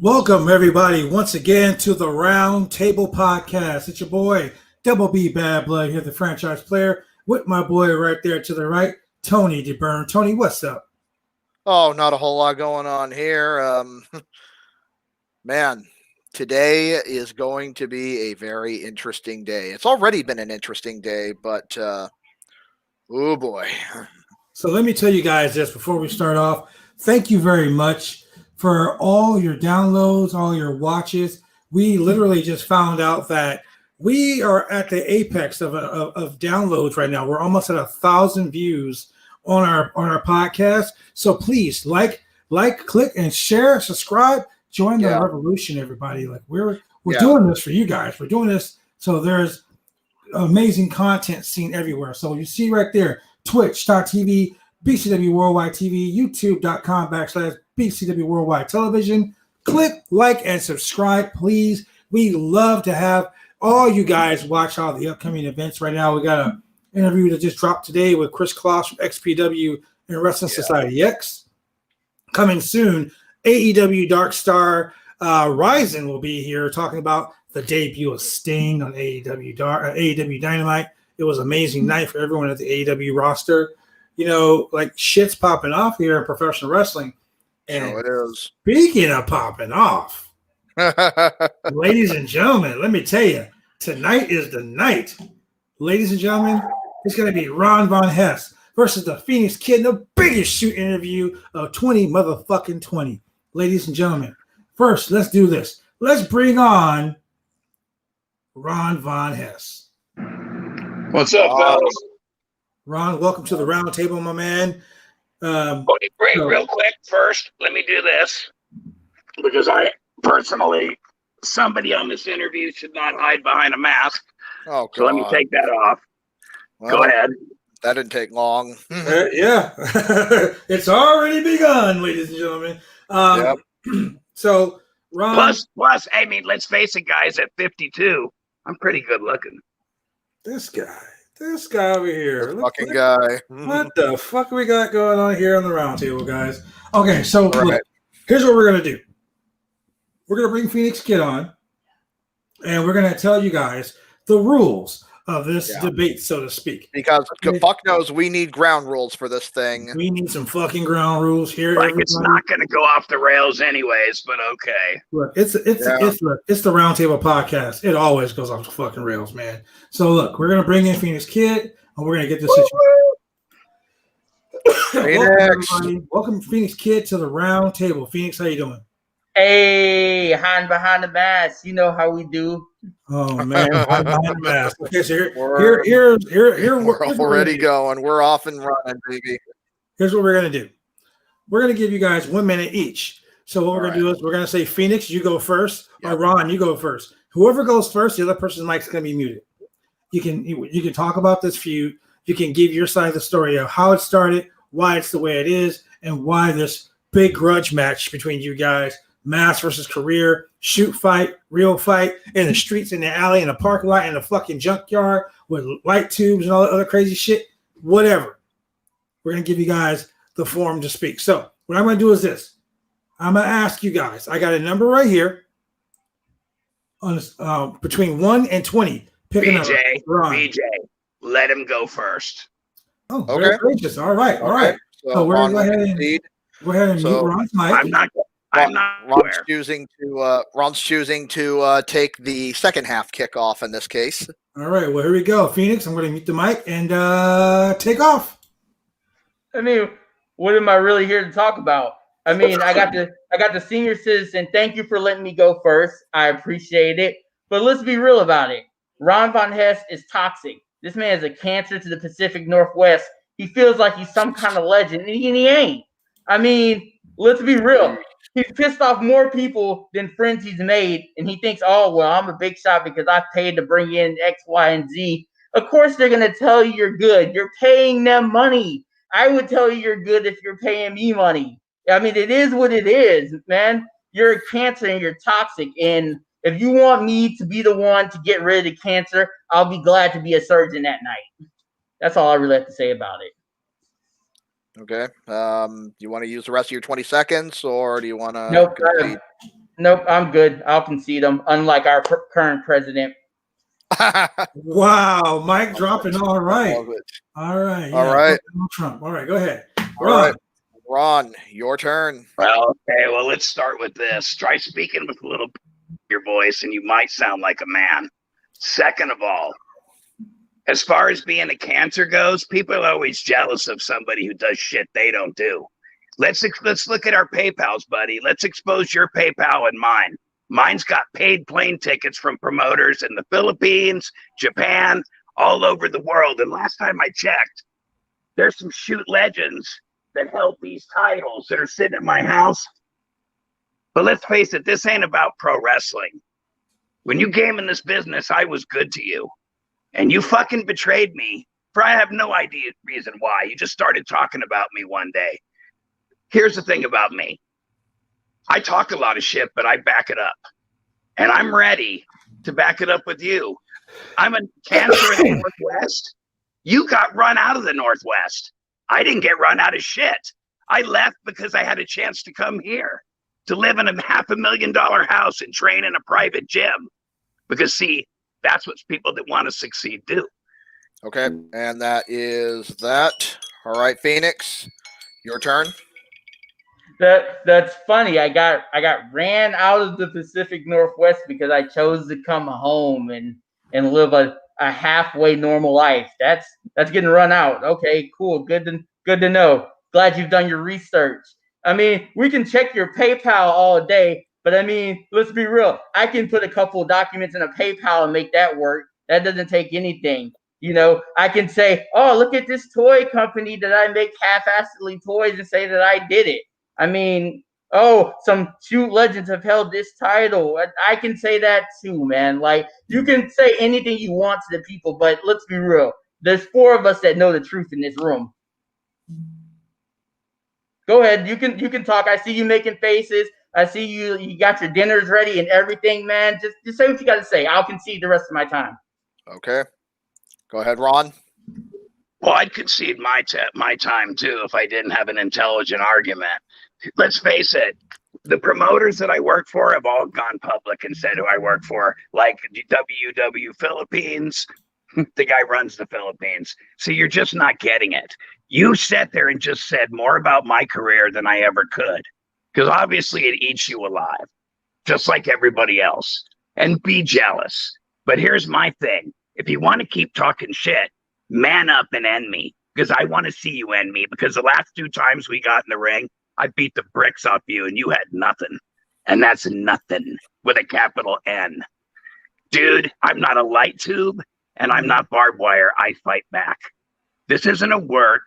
Welcome, everybody, once again to the Roundtable Podcast. It's your boy, Double B Bad Blood, here, the franchise player, with my boy right there to the right, Tony DeBurn. Tony, what's up? Oh, not a whole lot going on here. Man, today is going to be a very interesting day. It's already been an interesting day, but oh boy. So let me tell you guys this before we start off. Thank you very much for all your downloads, all your watches. We literally just found out that we are at the apex of downloads right now. We're almost at 1,000 views on our podcast. So please like, click, and share, subscribe, join the revolution, everybody. Like we're doing this for you guys. We're doing this so there's amazing content seen everywhere. So you see right there, twitch.tv, BCW Worldwide TV, youtube.com/BCW Worldwide Television. Click, like, and subscribe, please. We love to have all you guys watch all the upcoming events. Right now, we got an interview that just dropped today with Chris Kloss from XPW and Wrestling Society X. Coming soon, AEW Dark Star Rising will be here talking about the debut of Sting on AEW Dynamite. It was an amazing night for everyone at the AEW roster. You know, like shit's popping off here in professional wrestling. And it is. Speaking of popping off, ladies and gentlemen, let me tell you, tonight is the night. Ladies and gentlemen, it's going to be Ron Von Hess versus the Phoenix Kid in the biggest shoot interview of 2020. Ladies and gentlemen, first, let's do this. Let's bring on Ron Von Hess. What's up, fellas? Ron, welcome to the round table, my man. Real quick, first, let me do this. Because somebody on this interview should not hide behind a mask. Oh, so let me take that off. Well, go ahead. That didn't take long. Yeah. It's already begun, ladies and gentlemen. So, Ron. Plus, I mean, let's face it, guys, at 52, I'm pretty good looking. This guy over here. Fucking guy. What the fuck we got going on here on the round table, guys? Okay, so look, here's what we're going to do. We're going to bring Phoenix Kid on, and we're going to tell you guys the rules of this debate, so to speak. Because fuck knows we need ground rules for this thing. We need some fucking ground rules here. Like it's not going to go off the rails anyways, but okay. Look, it's the Roundtable Podcast. It always goes off the fucking rails, man. So look, we're going to bring in Phoenix Kid, and we're going to get this situation. Welcome, Phoenix Kid, to the Roundtable. Phoenix, how you doing? Hey, hiding behind the mask. You know how we do. Oh man, hiding behind the mask. Okay, so here we're already going. We're off and running, baby. Here's what we're gonna do. We're gonna give you guys 1 minute each. So what we're gonna do is we're gonna say, Phoenix, you go first, or Ron, you go first. Whoever goes first, the other person's mic's gonna be muted. You can talk about this feud. You can give your side of the story of how it started, why it's the way it is, and why this big grudge match between you guys. Mask versus career, shoot fight, real fight, in the streets, in the alley, in the parking lot, in the fucking junkyard with light tubes and all that other crazy shit, whatever. We're going to give you guys the forum to speak. So what I'm going to do is this. I'm going to ask you guys. I got a number right here on between 1 and 20. Pick BJ, let him go first. Oh, very gracious. All right. So we're going to go ahead and mute Ron's mic. Ron's choosing to take the second half kickoff in this case. All right, well, here we go. Phoenix, I'm going to mute the mic and take off. I mean, what am I really here to talk about? I mean, I got the senior citizen. Thank you for letting me go first. I appreciate it. But let's be real about it. Ron Von Hess is toxic. This man is a cancer to the Pacific Northwest. He feels like he's some kind of legend, and he ain't. I mean, let's be real. He's pissed off more people than friends he's made, and he thinks, oh, well, I'm a big shot because I paid to bring in X, Y, and Z. Of course they're going to tell you you're good. You're paying them money. I would tell you you're good if you're paying me money. I mean, it is what it is, man. You're a cancer and you're toxic, and if you want me to be the one to get rid of the cancer, I'll be glad to be a surgeon that night. That's all I really have to say about it. Okay. Do you want to use the rest of your 20 seconds, or do you want to? Nope. Nope, I'm good. I'll concede them, unlike our current president. Wow, Mike dropping. All right. Love it. All right. All Yeah, right. Donald Trump. All right, go ahead. All Ron. right. Ron, your turn. Well, okay. Well, let's start with this. Try speaking with a little your voice, and you might sound like a man. Second of all, as far as being a cancer goes, people are always jealous of somebody who does shit they don't do. Let's look at our PayPals, buddy. Let's expose your PayPal and mine. Mine's got paid plane tickets from promoters in the Philippines, Japan, all over the world. And last time I checked, there's some shoot legends that held these titles that are sitting at my house. But let's face it, this ain't about pro wrestling. When you came in this business, I was good to you. And you fucking betrayed me for I have no idea reason why. You just started talking about me one day. Here's the thing about me. I talk a lot of shit, but I back it up. And I'm ready to back it up with you. I'm a cancer in the Northwest. You got run out of the Northwest. I didn't get run out of shit. I left because I had a chance to come here to live in a $500,000 house and train in a private gym. Because, see, that's what people that want to succeed do. Okay, and that is that. All right, Phoenix, your turn. That's funny. I got ran out of the Pacific Northwest because I chose to come home and live a halfway normal life. That's getting run out. Okay, cool. Good to know. Glad you've done your research. I mean, we can check your PayPal all day, but I mean, let's be real. I can put a couple of documents in a PayPal and make that work. That doesn't take anything. You know, I can say, oh, look at this toy company that I make half-assedly toys and say that I did it. I mean, oh, some shoot legends have held this title. I can say that too, man. Like, you can say anything you want to the people, but let's be real. There's 4 of us that know the truth in this room. Go ahead. You can talk. I see you making faces. I see you got your dinners ready and everything, man. Just say what you got to say. I'll concede the rest of my time. Okay. Go ahead, Ron. Well, I'd concede my time, too, if I didn't have an intelligent argument. Let's face it, the promoters that I work for have all gone public and said who I work for, like WW Philippines. The guy runs the Philippines. So you're just not getting it. You sat there and just said more about my career than I ever could, because obviously it eats you alive, just like everybody else, and be jealous. But here's my thing. If you want to keep talking shit, man up and end me, because I want to see you end me, because the last 2 times we got in the ring, I beat the bricks off you and you had nothing. And that's nothing with a capital N. Dude, I'm not a light tube and I'm not barbed wire. I fight back. This isn't a work.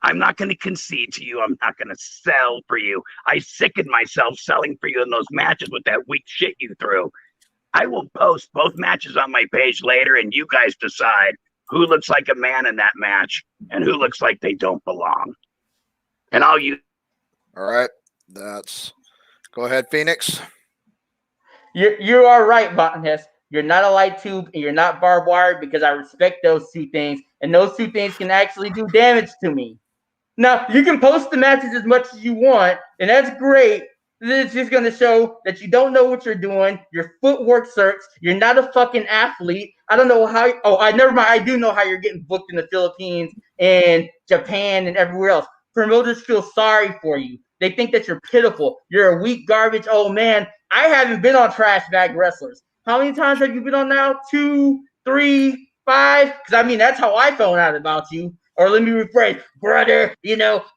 I'm not going to concede to you. I'm not going to sell for you. I sickened myself selling for you in those matches with that weak shit you threw. I will post both matches on my page later and you guys decide who looks like a man in that match and who looks like they don't belong. And I'll use. All right. Go ahead, Phoenix. You are right, Von Hess. You're not a light tube and you're not barbed wire, because I respect those 2 things. And those 2 things can actually do damage to me. Now, you can post the matches as much as you want, and that's great. It's just going to show that you don't know what you're doing. Your footwork sucks. You're not a fucking athlete. I don't know how. Never mind. I do know how you're getting booked in the Philippines and Japan and everywhere else. Promoters feel sorry for you. They think that you're pitiful. You're a weak garbage old man. I haven't been on Trash Bag Wrestlers. How many times have you been on now? 2, 3, 5? Because, I mean, that's how I found out about you. Or let me rephrase, brother,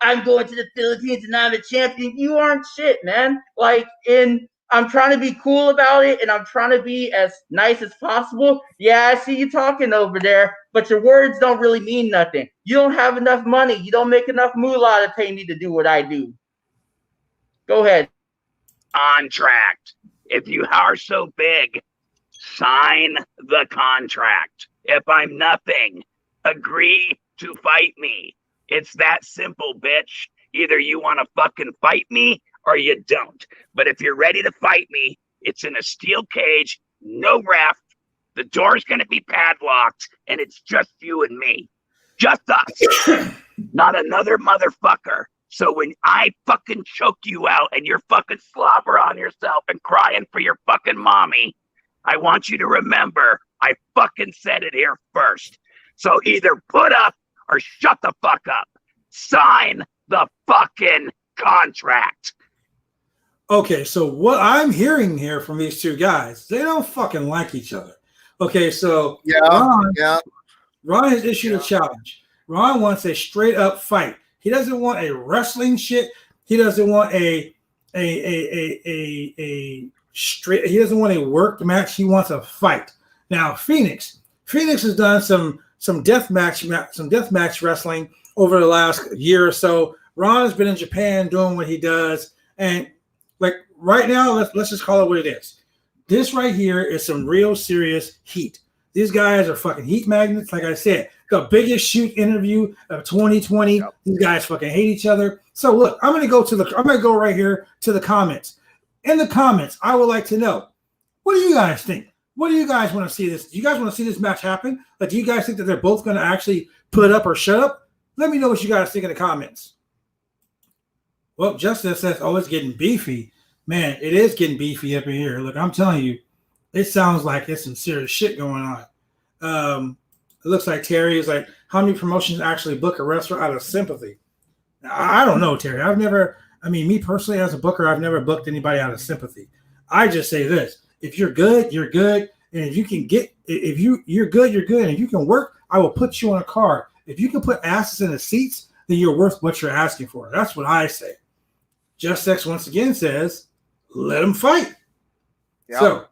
I'm going to the Philippines and I'm a champion. You aren't shit, man. I'm trying to be cool about it and I'm trying to be as nice as possible. Yeah, I see you talking over there, but your words don't really mean nothing. You don't have enough money. You don't make enough moolah to pay me to do what I do. Go ahead. Contract. If you are so big, sign the contract. If I'm nothing, agree to fight me. It's that simple, bitch. Either you want to fucking fight me or you don't. But if you're ready to fight me, it's in a steel cage, no ref. The door's going to be padlocked, and it's just you and me. Just us. Not another motherfucker So when I fucking choke you out and you're fucking slobber on yourself and crying for your fucking mommy, I want you to remember I fucking said it here first. So either put up or shut the fuck up. Sign the fucking contract. Okay, so what I'm hearing here from these two guys, they don't fucking like each other. Okay, so Ron has issued a challenge. Ron wants a straight up fight. He doesn't want a wrestling shit. He doesn't want a straight. He doesn't want a worked match. He wants a fight. Now Phoenix has done some death match wrestling over the last year or so. Ron has been in Japan doing what he does, and like right now, let's just call it what it is. This right here is some real serious heat. These guys are fucking heat magnets. Like I said, the biggest shoot interview of 2020. Yep. These guys fucking hate each other. So look, I'm gonna go right here to the comments. In the comments, I would like to know, what do you guys think? What do you guys want to see this? Do you guys want to see this match happen? Like, do you guys think that they're both going to actually put up or shut up? Let me know what you guys think in the comments. Well, Justice says, oh, it's getting beefy. Man, it is getting beefy up in here. Look, I'm telling you, it sounds like there's some serious shit going on. It looks like Terry is like, how many promotions actually book a wrestler out of sympathy? I don't know, Terry. Me personally as a booker, I've never booked anybody out of sympathy. I just say this. If you're good, you're good. And if you can you're good, you're good. And if you can work, I will put you on a card. If you can put asses in the seats, then you're worth what you're asking for. That's what I say. Just X once again says, let him fight. Yep.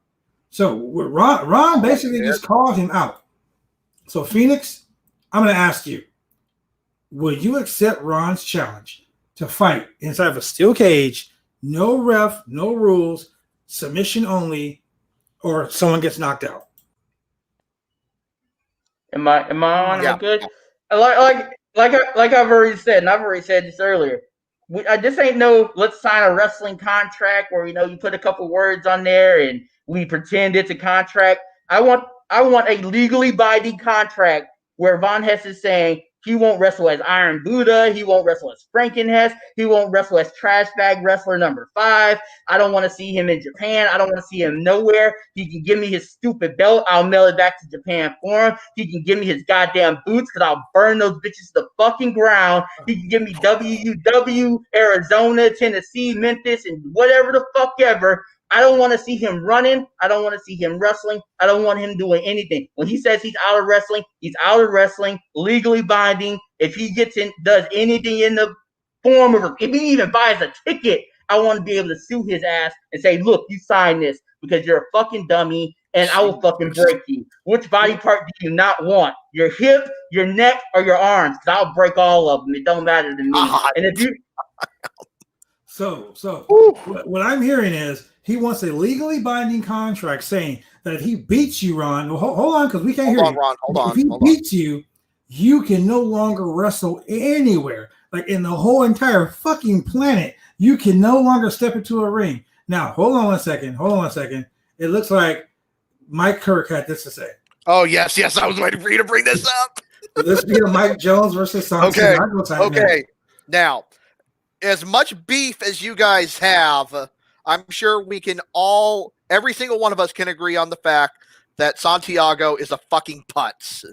So Ron basically just called him out. So Phoenix, I'm going to ask you, would you accept Ron's challenge to fight inside of a steel cage, no ref, no rules, submission only, or someone gets knocked out? Am I on good? Like I've already said, and I've already said this earlier. This ain't no let's sign a wrestling contract where you put a couple words on there and we pretend it's a contract. I want a legally binding contract where Von Hess is saying he won't wrestle as Iron Buddha, he won't wrestle as Frankenhess, he won't wrestle as Trash Bag Wrestler number 5. I don't want to see him in Japan. I don't want to see him nowhere. He can give me his stupid belt. I'll mail it back to Japan for him. He can give me his goddamn boots because I'll burn those bitches to the fucking ground. He can give me WUW, Arizona, Tennessee, Memphis, and whatever the fuck ever. I don't want to see him running. I don't want to see him wrestling. I don't want him doing anything. When he says he's out of wrestling, he's out of wrestling, legally binding. If he does anything in the form of, if he even buys a ticket, I want to be able to sue his ass and say, look, you signed this because you're a fucking dummy and I will fucking break you. Which body part do you not want? Your hip, your neck, or your arms? Because I'll break all of them. It don't matter to me. And if you... So what I'm hearing is, he wants a legally binding contract saying that if he beats you, Ron, hold on, because we can't hear you. Ron, hold on. If he beats you, you can no longer wrestle anywhere. Like in the whole entire fucking planet, you can no longer step into a ring. Now, hold on one second. It looks like Mike Kirk had this to say. Oh, yes. I was waiting for you to bring this up. This be a Mike Jones versus Santos. Okay. Now, as much beef as you guys have, I'm sure we can every single one of us can agree on the fact that Santiago is a fucking putz.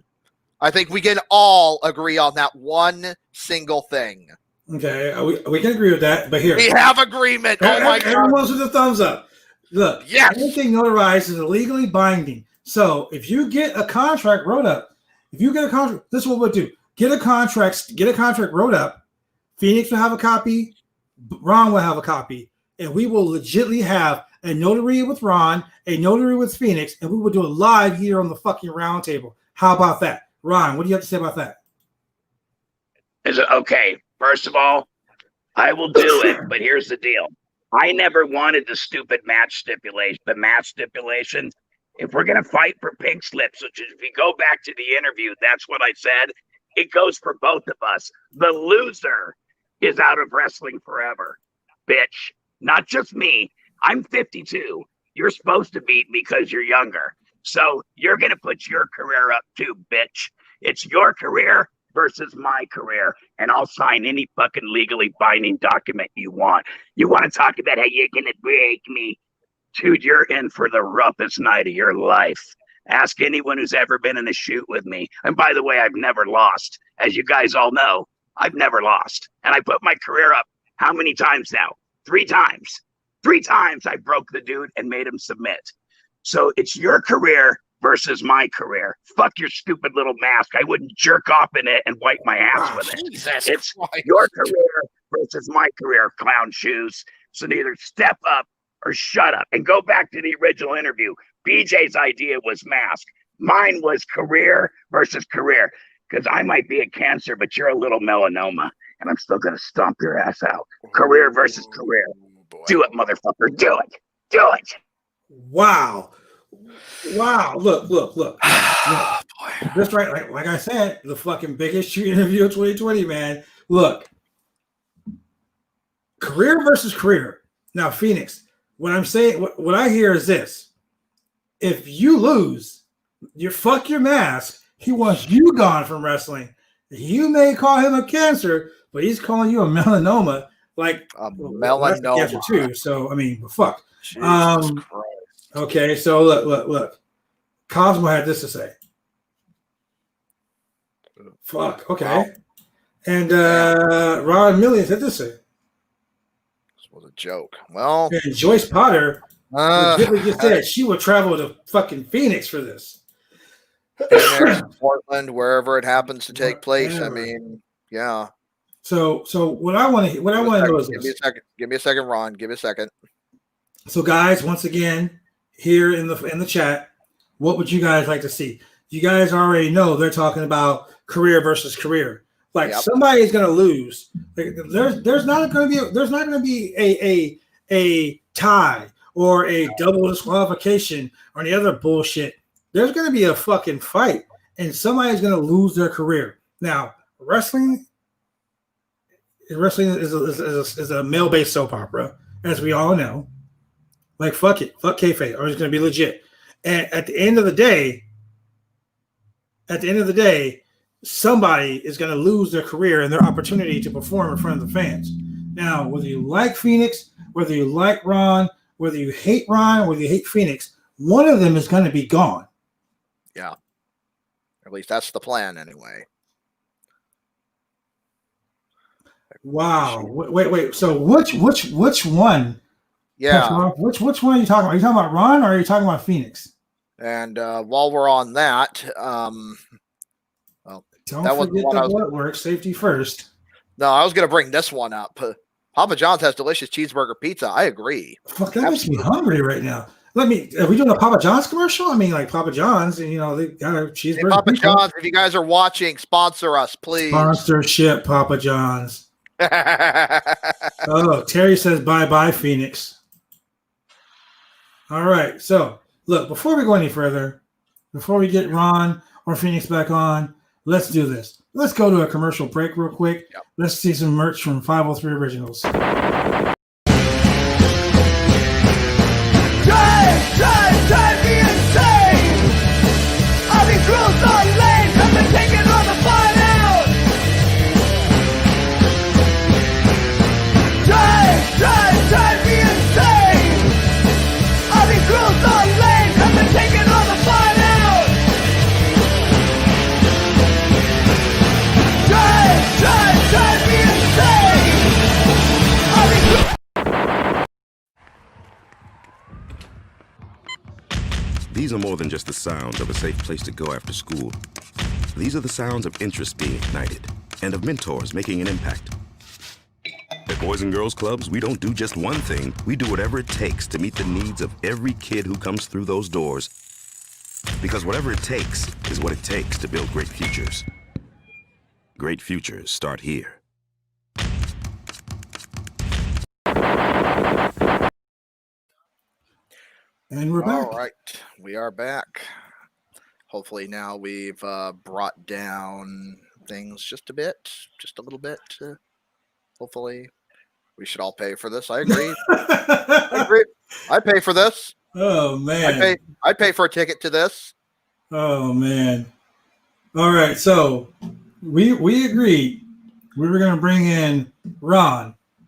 I think we can all agree on that one single thing. Okay, we can agree with that, but here. We have agreement. Oh my God. Everyone's with a thumbs up. Look, yes. Anything notarized is legally binding. So if you get a contract wrote up, this is what we'll do. Get a contract wrote up. Phoenix will have a copy. Ron will have a copy. And we will legitimately have a notary with Ron, a notary with Phoenix, and we will do it live here on the fucking Roundtable. How about that? Ron, what do you have to say about that? Is it okay? First of all, I will do it, but here's the deal. I never wanted the stupid match stipulation. The match stipulations. If we're going to fight for pink slips, which is, if you go back to the interview, that's what I said. It goes for both of us. The loser is out of wrestling forever, bitch. Not just me. I'm 52. You're supposed to beat me because you're younger. So you're going to put your career up too, bitch. It's your career versus my career, and I'll sign any fucking legally binding document you want. You want to talk about how you're gonna break me? Dude, you're in for the roughest night of your life. Ask anyone who's ever been in a shoot with me. And by the way, I've never lost. As you guys all know, I've never lost. And I put my career up how many times now? 3 times. 3 times I broke the dude and made him submit. So it's your career versus my career. Fuck your stupid little mask. I wouldn't jerk off in it and wipe my ass with it. Jesus It's Christ. your career versus my career, clown shoes. So neither step up or shut up. And go back to the original interview. BJ's idea was mask. Mine was career versus career. Because I might be a cancer, but you're a little melanoma. And I'm still going to stomp your ass out. Career versus career. Boy. Do it, motherfucker. Do it. Do it. Wow. Look. Boy. That's right. Like I said, the fucking biggest shoot interview of 2020, man. Look, career versus career. Now, Phoenix, what I'm saying, what I hear is this. If you lose, you fuck your mask. He wants you gone from wrestling. You may call him a cancer, but he's calling you a melanoma. Like A well, that's a melanoma. cancer too. So I mean, fuck. Jesus Christ. Okay, so look. Cosmo had this to say. Fuck. Okay. Wow. And Ron Millions had this to say. This was a joke. Well, And Joyce Potter legitimately just I- said she would travel to fucking Phoenix for this. in Portland, wherever it happens to take place. I Whatever. mean, yeah. So what I want to know is Give me a this. second. Give me a second, Ron. Give me a second. So guys, once again, here in the chat, what would you guys like to see? You guys already know they're talking about career versus career. Like Yep. somebody is going to lose. Like, there's not going to be a tie or a double disqualification or any other bullshit. There's going to be a fucking fight, and somebody's going to lose their career. Now, wrestling is a male-based soap opera, as we all know. Like, fuck it. Fuck kayfabe, or it's going to be legit. And at the end of the day, somebody is going to lose their career and their opportunity to perform in front of the fans. Now, whether you like Phoenix, whether you like Ron, whether you hate Ron, whether you hate Phoenix, one of them is going to be gone. Yeah. At least that's the plan, anyway. Wow. Wait. So which one? Yeah. Which one are you talking about? Are you talking about Ron or are you talking about Phoenix? And while we're on that, Don't That was forget the one the I was- blood work. Safety first. no, I was going to bring this one up. Papa John's has delicious cheeseburger pizza. I agree. Fuck, that makes me hungry right now. Are we doing a Papa John's commercial? I mean, like Papa John's, and they got a Hey, cheeseburger. Papa pizza. John's, if you guys are watching, sponsor us, please. Sponsorship, Papa John's. Oh, Terry says bye, Phoenix. All right. So, look, before we go any further, before we get Ron or Phoenix back on, let's do this. Let's go to a commercial break real quick. Yep. Let's see some merch from 503 Originals. Drive me insane. All these rules are lame. I've been taking all the fun out. Drive me insane. All these rules are lame. I've been taking all the fun out. Drive me insane. All these These are more than just the sounds of a safe place to go after school. These are the sounds of interest being ignited and of mentors making an impact. At Boys and Girls Clubs, we don't do just one thing. We do whatever it takes to meet the needs of every kid who comes through those doors. Because whatever it takes is what it takes to build great futures. Great futures start here. And we're back. All right, we are back. Hopefully now we've brought down things just a little bit. Hopefully, we should all pay for this. I agree. I agree. I pay for this. Oh, man. I pay for a ticket to this. Oh, man. All right. So we agreed we were gonna bring in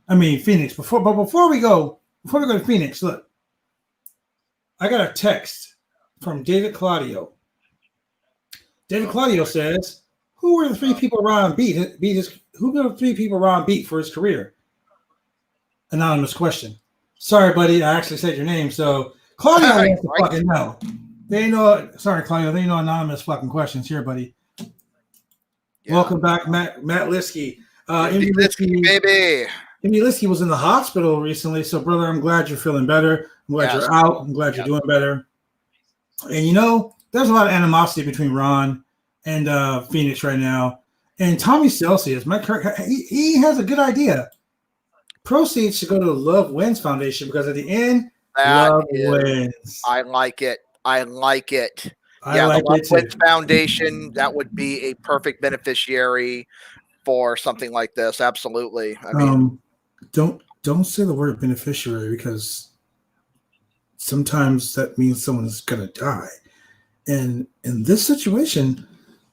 Phoenix. Before we go to Phoenix, look, I got a text from David Claudio. David Claudio says, "Who were the three people Ron beat his? Who were the three people Ron beat for his career?" Anonymous question. Sorry, buddy, I actually said your name, so Claudio wants to fucking know. They know. Sorry, Claudio, they know anonymous fucking questions here, buddy. Yeah. Welcome back, Matt Liskey. MD Liskey, baby. MD Liskey was in the hospital recently, so brother, I'm glad you're feeling better. I'm glad you're out. I'm glad you're doing better. And there's a lot of animosity between Ron and Phoenix right now. And Tommy Celsius, he has a good idea. Proceeds should go to the Love Wins Foundation because at the end, Love wins. I like it. The like Love Wins Foundation, that would be a perfect beneficiary for something like this. Absolutely. I mean, don't say the word beneficiary because sometimes that means someone's gonna die. And in this situation,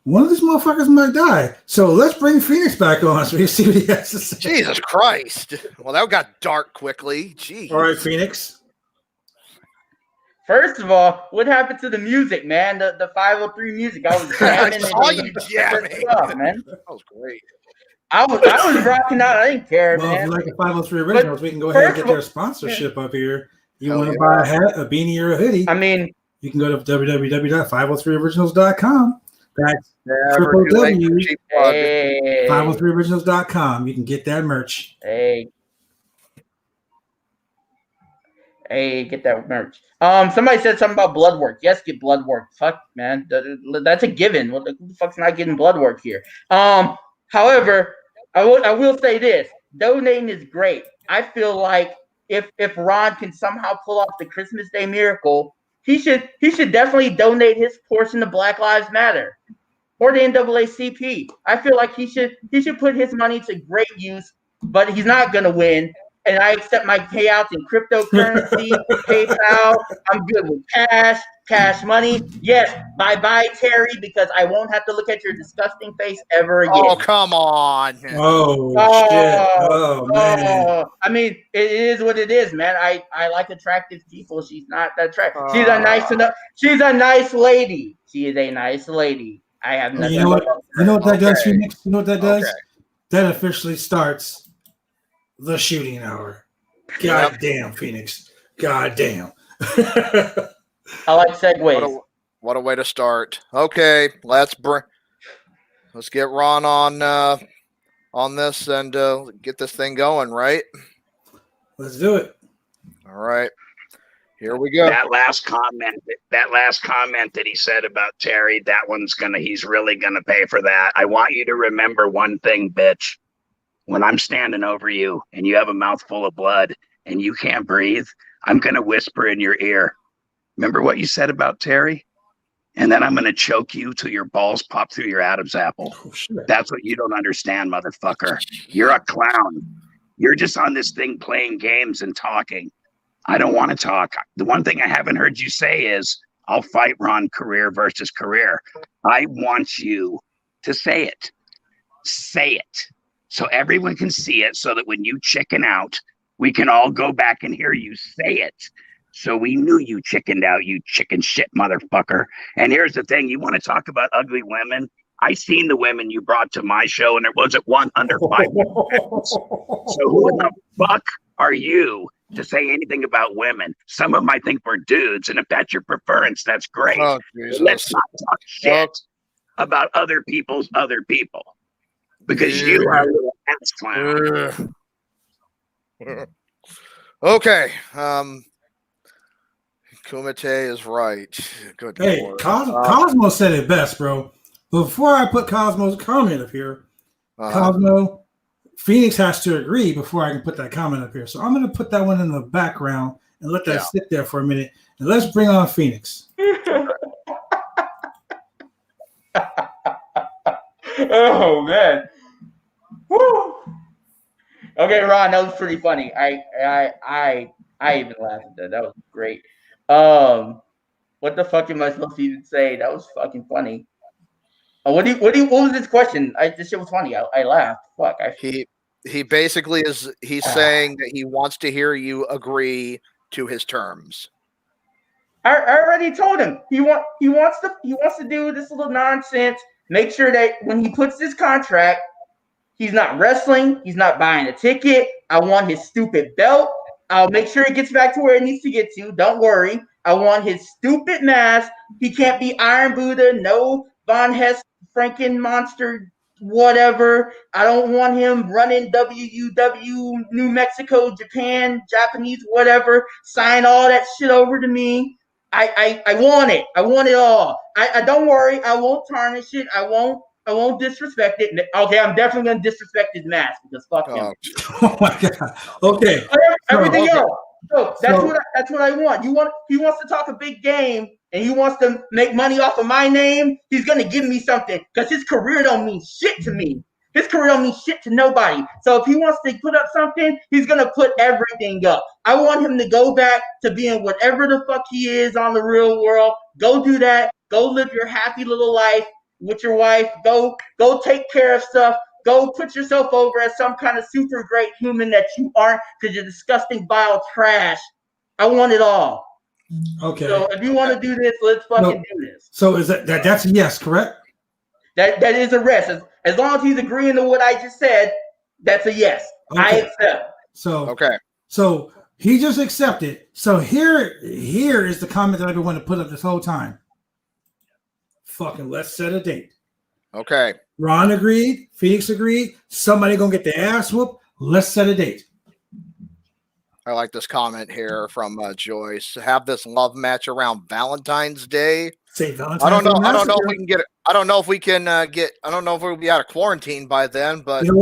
one of these motherfuckers might die. So let's bring Phoenix back on so we can see what he has to say. Jesus Christ. Well, that got dark quickly. Jeez. All right, Phoenix. First of all, what happened to the music, man? The 503 music. I was jamming. I saw you jamming. Stuff, man. That was great. I was rocking out. I didn't care, well, man. if you like the 503 originals, we can go ahead and get their sponsorship up here. You want to buy a hat, a beanie, or a hoodie? I mean, you can go to www.503originals.com. That's www.503originals.com. You can get that merch. Hey, get that merch. Somebody said something about blood work. Yes, get blood work. Fuck, man, that's a given. Who the fuck's not getting blood work here? However, I will say this: donating is great. I feel like if Ron can somehow pull off the Christmas Day miracle, he should definitely donate his portion to Black Lives Matter or the NAACP. I feel like he should put his money to great use, but he's not gonna win. And I accept my payouts in cryptocurrency, PayPal. I'm good with cash money. Yes, bye, Terry, because I won't have to look at your disgusting face ever again. Oh, come on. Oh shit. Oh, man. I mean, it is what it is, man. I like attractive people. She's not that attractive. She's a nice lady. She is a nice lady. I have nothing. You know what that does, Phoenix? You know what that does? That officially starts the shooting hour. God damn, Phoenix. God damn. I like segues. What a way to start. Okay, let's get Ron on this and get this thing going, right? Let's do it. All right. Here we go. That last comment that he said about Terry, he's really gonna pay for that. I want you to remember one thing, bitch. When I'm standing over you and you have a mouthful of blood and you can't breathe, I'm going to whisper in your ear, remember what you said about Terry? And then I'm going to choke you till your balls pop through your Adam's apple. Oh, that's what you don't understand, motherfucker. You're a clown. You're just on this thing playing games and talking. I don't want to talk. The one thing I haven't heard you say is, I'll fight Ron career versus career. I want you to say it. Say it. So everyone can see it so that when you chicken out, we can all go back and hear you say it. So we knew you chickened out, you chicken shit motherfucker. And here's the thing, you want to talk about ugly women? I seen the women you brought to my show and there wasn't one under 5 pounds. So who the fuck are you to say anything about women? Some of them I think we're dudes, and if that's your preference, that's great. Oh, let's not talk shit about other people's other people. Because you are a little ass clown. Okay. Kumite is right. Good Hey, Lord. Cosmo said it best, bro. Before I put Cosmo's comment up here, Cosmo, Phoenix has to agree before I can put that comment up here. So I'm going to put that one in the background and let that sit there for a minute. And let's bring on Phoenix. Oh, man. Woo. Okay, Ron, that was pretty funny. I even laughed at that. That was great. What the fuck am I supposed to even say? That was fucking funny. Oh, what was his question? This shit was funny. I laughed. Fuck. He basically he's saying that he wants to hear you agree to his terms. I already told him he wants to do this little nonsense. Make sure that when he puts this contract, he's not wrestling. He's not buying a ticket. I want his stupid belt. I'll make sure it gets back to where it needs to get to. Don't worry. I want his stupid mask. He can't be Iron Buddha. No Von Hess, Franken Monster, whatever. I don't want him running WUW, New Mexico, Japan, Japanese, whatever. Sign all that shit over to me. I want it. I want it all. I don't worry. I won't tarnish it. I won't disrespect it. Okay, I'm definitely gonna disrespect his mask because fuck him. Oh my god. Okay. Everything else. So that's what I want. He wants to talk a big game and he wants to make money off of my name. He's gonna give me something because his career don't mean shit to me. His career don't mean shit to nobody. So if he wants to put up something, he's gonna put everything up. I want him to go back to being whatever the fuck he is on the real world. Go do that. Go live your happy little life with your wife. Go take care of stuff. Go put yourself over as some kind of super great human that you aren't because you're disgusting, vile trash. I want it all. Okay. So if you want to do this, let's fucking do this. So is that's a yes, correct? That is a rest. As long as he's agreeing to what I just said, that's a yes. Okay. I accept. So he just accepted. So here is the comment that I've been wanting to put up this whole time. Fucking let's set a date. Okay. Ron agreed. Phoenix agreed. Somebody gonna get their ass whooped. Let's set a date. I like this comment here from Joyce. Have this love match around Valentine's Day. Say Valentine's I don't know. Day I don't know if massacre. we can get it. I don't know if we can get. I don't know if we'll be out of quarantine by then. But You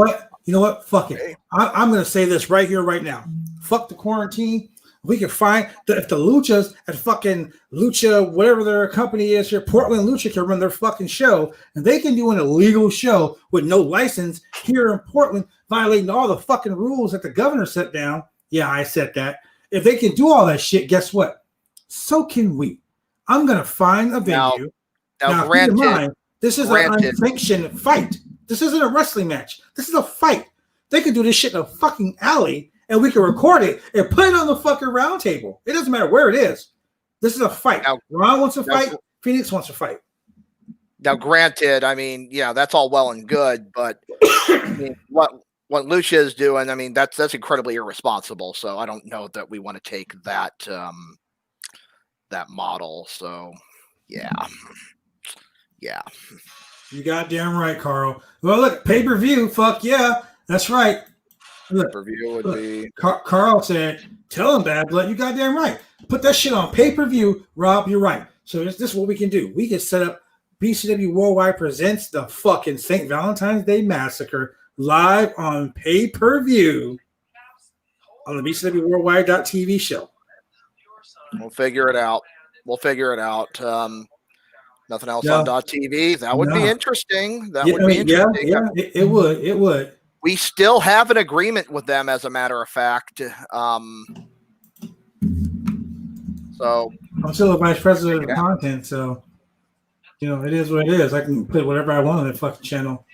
know what? Fuck it. I'm gonna say this right here, right now. Fuck the quarantine. We can find if the Luchas at fucking Lucha, whatever their company is here, Portland Lucha can run their fucking show, and they can do an illegal show with no license here in Portland, violating all the fucking rules that the governor set down. Yeah, I said that. If they can do all that shit, guess what? So can we. I'm gonna find a venue. Now keep in mind, this is an unsanctioned fight. This isn't a wrestling match. This is a fight. They can do this shit in a fucking alley. And we can record it and put it on the fucking roundtable. It doesn't matter where it is. This is a fight. Ron wants to fight. Phoenix wants to fight. Now, granted, I mean, yeah, that's all well and good, but I mean, what Lucha is doing, I mean, that's incredibly irresponsible. So I don't know that we want to take that that model. So yeah. You goddamn right, Carl. Well, look, pay-per-view. Fuck yeah, that's right. Pay-per-view would be. Carl said, "Tell him, Bad Blood, you goddamn right. Put that shit on pay-per-view." Rob, you're right. So this is what we can do. We can set up BCW Worldwide presents the fucking St. Valentine's Day Massacre live on pay-per-view on the BCW Worldwide.tv show. We'll figure it out. Nothing else on .tv. That would be interesting. That would be interesting. Yeah, it would. It would. We still have an agreement with them, as a matter of fact. So I'm still a vice president of content, so it is what it is. I can put whatever I want on that fucking channel.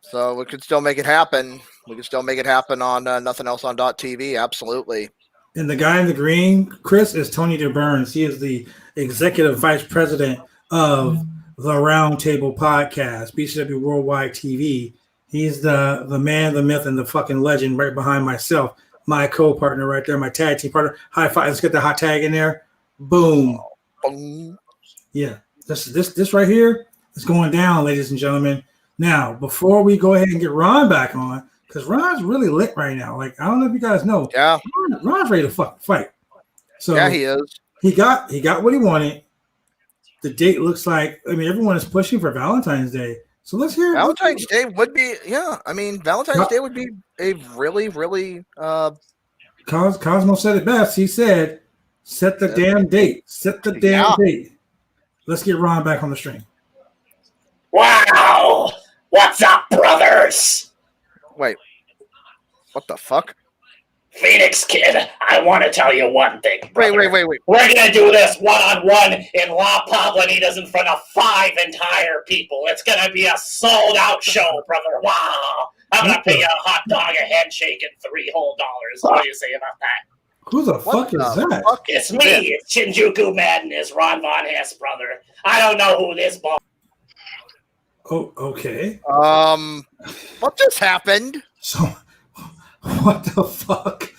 So we could still make it happen. We could still make it happen on Nothing Else on .tv. Absolutely. And the guy in the green, Chris, is Tony DeBurns. He is the executive vice president of the Roundtable Podcast, BCW Worldwide TV. He's the man, the myth, and the fucking legend right behind myself. My co-partner right there, my tag team partner. High five. Let's get the hot tag in there. Boom. Yeah. This right here is going down, ladies and gentlemen. Now, before we go ahead and get Ron back on, because Ron's really lit right now. Like, I don't know if you guys know. Yeah. Ron's ready to fucking fight. So yeah, he is. He got what he wanted. The date looks like, everyone is pushing for Valentine's Day. So let's hear Valentine's Day would be, Valentine's Day would be a really, really. Cosmo said it best. He said, set the damn date. Set the damn date. Let's get Ron back on the stream. Wow. What's up, brothers? Wait. What the fuck? Phoenix kid, I want to tell you one thing. Brother. Wait. We're gonna do this one-on-one in La Pablanitas in front of 5 entire people. It's gonna be a sold-out show, brother. Wow! I'm gonna pay you a hot dog, a handshake, and $3 whole. What do you say about that? Who the fuck is that? It's me. It's Shinjuku Madness, Ron Von Hess, brother. I don't know who this ball. Oh, okay. What just happened? So, what the fuck?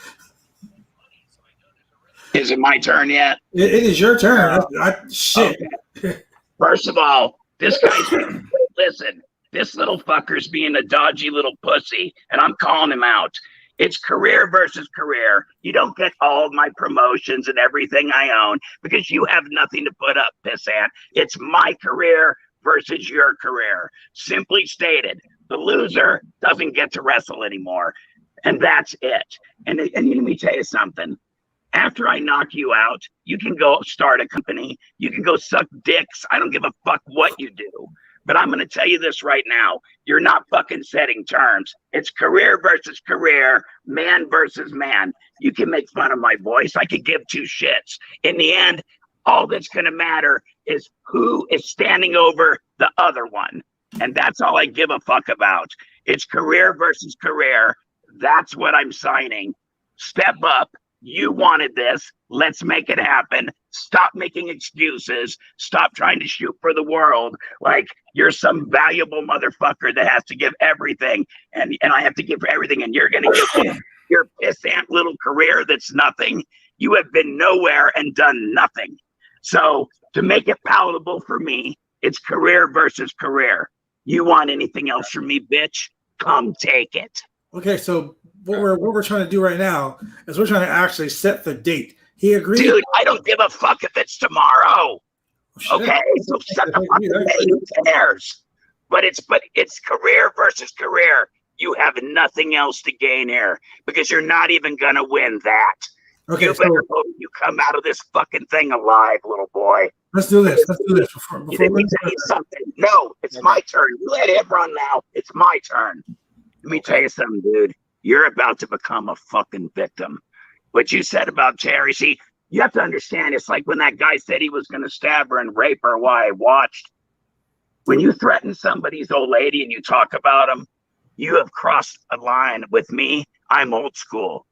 Is it my turn yet? It is your turn. Shit. Okay. First of all, this guy's listen. This little fucker's being a dodgy little pussy, and I'm calling him out. It's career versus career. You don't get all of my promotions and everything I own because you have nothing to put up, pissant. It's my career versus your career. Simply stated, the loser doesn't get to wrestle anymore. And that's it. And let me tell you something. After I knock you out, you can go start a company. You can go suck dicks. I don't give a fuck what you do. But I'm going to tell you this right now. You're not fucking setting terms. It's career versus career, man versus man. You can make fun of my voice. I could give two shits. In the end, all that's going to matter is who is standing over the other one. And that's all I give a fuck about. It's career versus career. That's what I'm signing. Step up. You wanted this. Let's make it happen. Stop making excuses. Stop trying to shoot for the world like you're some valuable motherfucker that has to give everything, and I have to give everything, and you're going to give your pissant little career that's nothing. You have been nowhere and done nothing. So to make it palatable for me, it's career versus career. You want anything else from me, bitch? Come take it. Okay, so what we're trying to do right now is we're trying to actually set the date. He agreed. Dude, I don't give a fuck if it's tomorrow. Okay, so shut the fuck up. Who cares? But it's career versus career. You have nothing else to gain here because you're not even gonna win that. Okay, you better hope you come out of this fucking thing alive, little boy. Let's do this. Before Let me tell you something. No, it's my turn. You let him run now. It's my turn. Let me tell you something, dude. You're about to become a fucking victim. What you said about Terry, see, you have to understand, it's like when that guy said he was going to stab her and rape her while I watched. When you threaten somebody's old lady and you talk about them, you have crossed a line. With me, I'm old school.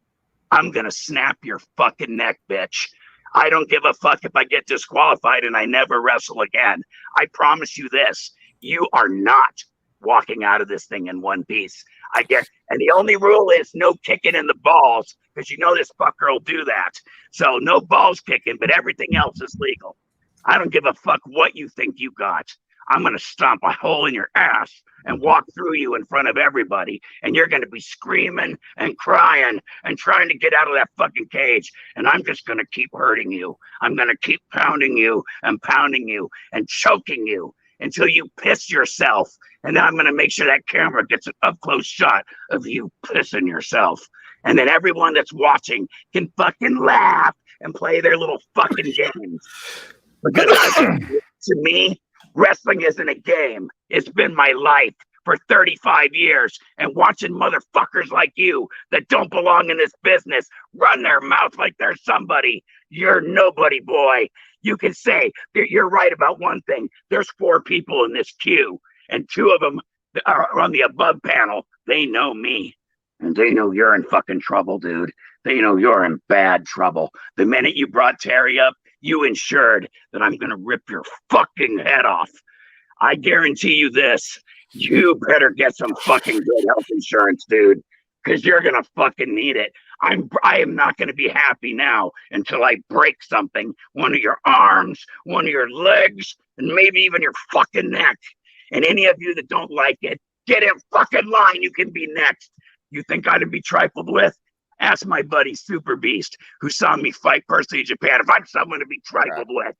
I'm going to snap your fucking neck, bitch. I don't give a fuck if I get disqualified and I never wrestle again. I promise you this. You are not walking out of this thing in one piece. And the only rule is no kicking in the balls, because you know this fucker will do that. So no balls kicking, but everything else is legal. I don't give a fuck what you think you got. I'm going to stomp a hole in your ass and walk through you in front of everybody. And you're going to be screaming and crying and trying to get out of that fucking cage. And I'm just going to keep hurting you. I'm going to keep pounding you and choking you until you piss yourself. And then I'm going to make sure that camera gets an up-close shot of you pissing yourself. And then everyone that's watching can fucking laugh and play their little fucking games. Because to me, wrestling isn't a game. It's been my life for 35 years. And watching motherfuckers like you that don't belong in this business run their mouth like they're somebody. You're nobody, boy. You can say you're right about one thing. There's 4 people in this queue, and 2 of them are on the above panel. They know me, and they know you're in fucking trouble, dude. They know you're in bad trouble. The minute you brought Terry up, you ensured that I'm going to rip your fucking head off. I guarantee you this. You better get some fucking good health insurance, dude, because you're going to fucking need it. I am not going to be happy now until I break something. One of your arms, one of your legs, and maybe even your fucking neck. And any of you that don't like it, get in fucking line. You can be next. You think I'd be trifled with? Ask my buddy Super Beast, who saw me fight personally in Japan, if I'm someone to be trifled with.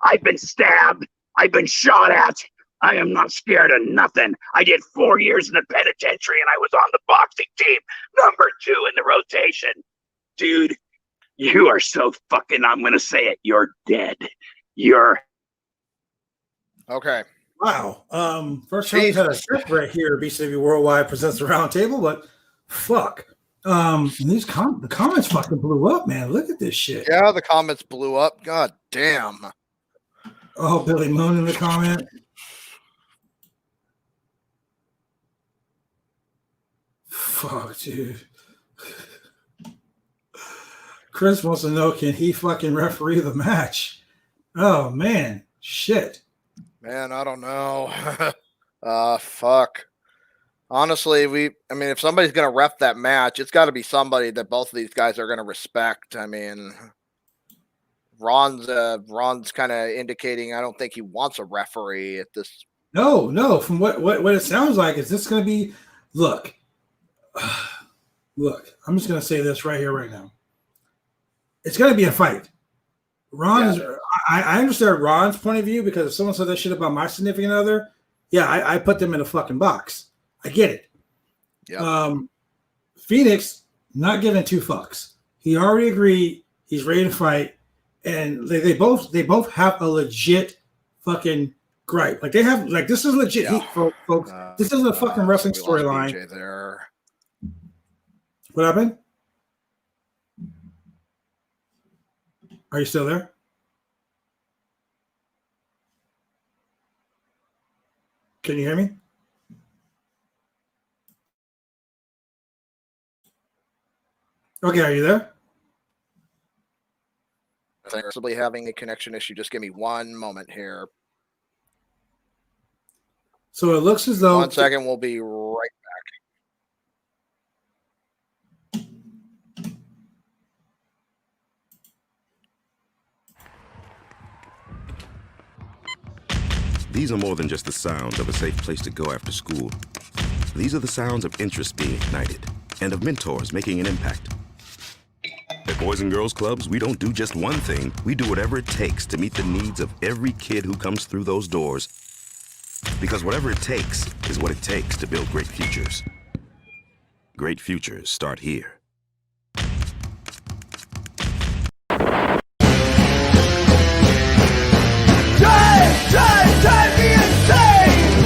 I've been stabbed. I've been shot at. I am not scared of nothing. I did 4 years in the penitentiary, and I was on the boxing team, number 2 in the rotation. Dude, you are so fucking, I'm going to say it, you're dead. You're. Okay. Wow. First time we've had a script right here. BCW Worldwide presents the Roundtable, but fuck. These the comments fucking blew up, man. Look at this shit. Yeah, the comments blew up. God damn. Oh, Billy Moon in the comment. Fuck, dude. Chris wants to know, can he fucking referee the match? Oh, man. Shit. Man, I don't know. Fuck. Honestly, if somebody's going to ref that match, it's got to be somebody that both of these guys are going to respect. I mean, Ron's kind of indicating I don't think he wants a referee at this. No. From what it sounds like is this going to be, look, I'm just going to say this right here, right now. It's going to be a fight. I understand Ron's point of view, because if someone said that shit about my significant other, yeah, I put them in a fucking box. I get it. Yep. Phoenix not giving two fucks. He already agreed. He's ready to fight, and they both have a legit fucking gripe. Like they have, like, this is legit heat, folks. This isn't a fucking wrestling storyline. There. What happened? Are you still there? Can you hear me? Okay, are you there? I think possibly having a connection issue. Just give me one moment here. So it looks as though 1 second, we'll be right back. These are more than just the sounds of a safe place to go after school. These are the sounds of interest being ignited and of mentors making an impact. At Boys and Girls Clubs, we don't do just one thing. We do whatever it takes to meet the needs of every kid who comes through those doors. Because whatever it takes is what it takes to build great futures. Great futures start here. Drive me insane.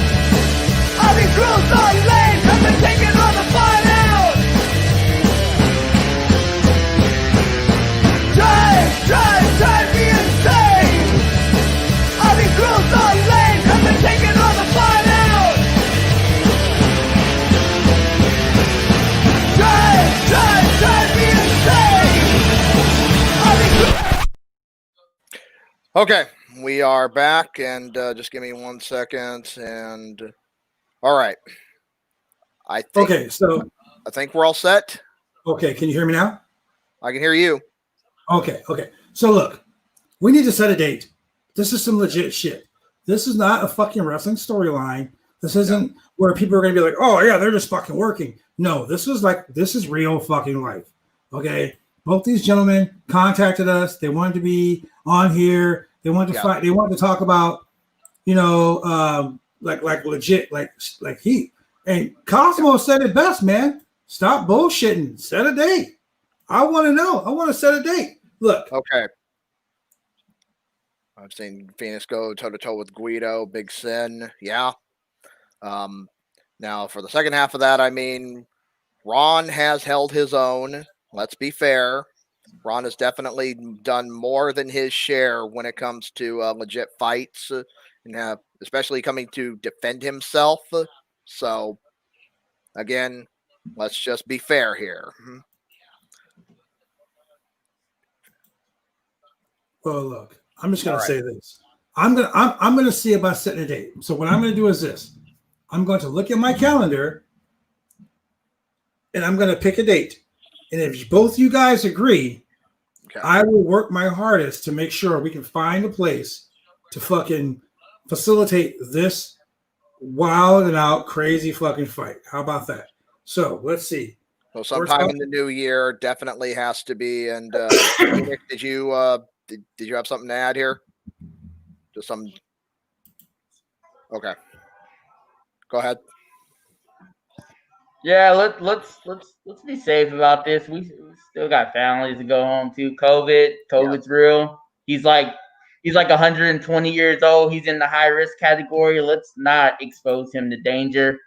All these rules are lame, have been taking all the fun out. Drive me insane. All these rules are lame, have been taking all the fun out. Drive me insane. All these Okay, we are back, and just give me 1 second. And all right, I think we're all set. Okay, can you hear me now? I can hear you. Okay. So look, we need to set a date. This is some legit shit. This is not a fucking wrestling storyline. This isn't where people are going to be like, oh yeah, they're just fucking working. No, this is real fucking life. Okay. Both these gentlemen contacted us. They wanted to be on here. They wanted to fight. They wanted to talk about, like legit, like heat. And Cosmo said it best, man. Stop bullshitting. Set a date. I want to know. I want to set a date. Look. Okay. I've seen Phoenix go toe-to-toe with Guido, Big Sin. Yeah. Now, for the second half of that, I mean, Ron has held his own. Let's be fair. Ron has definitely done more than his share when it comes to legit fights, and especially coming to defend himself. So, again, let's just be fair here. Well, look, I'm just gonna say this. I'm gonna see about setting a date. So what I'm gonna do is this. I'm going to look at my calendar and I'm gonna pick a date. And if both you guys agree, I will work my hardest to make sure we can find a place to fucking facilitate this wild and out crazy fucking fight. How about that? So let's see. So sometime in the new year definitely has to be. And Nick, did you have something to add here? Just some. Okay. Go ahead. Yeah, let's be safe about this. We still got families to go home to. COVID's real. He's like 120 years old. He's in the high risk category. Let's not expose him to danger.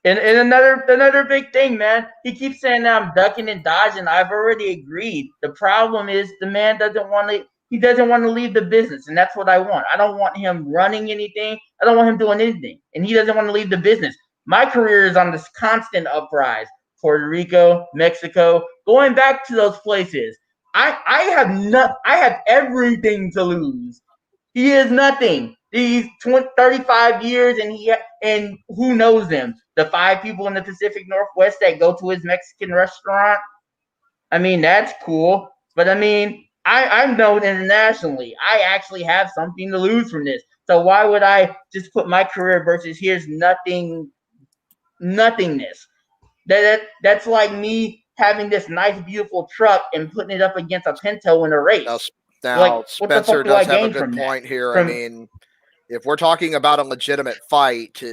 And another big thing, man. He keeps saying that I'm ducking and dodging. I've already agreed. The problem is the man doesn't want to. He doesn't want to leave the business, and that's what I want. I don't want him running anything. I don't want him doing anything, and he doesn't want to leave the business. My career is on this constant uprise. Puerto Rico, Mexico, going back to those places. I have everything to lose. He has nothing. He's 35 years, and who knows him? The 5 people in the Pacific Northwest that go to his Mexican restaurant. I mean, that's cool. But I mean, I'm known internationally. I actually have something to lose from this. So why would I just put my career versus his nothingness? That's like me having this nice, beautiful truck and putting it up against a Pinto in a race. Now Spencer does have a good point here. I mean, if we're talking about a legitimate fight,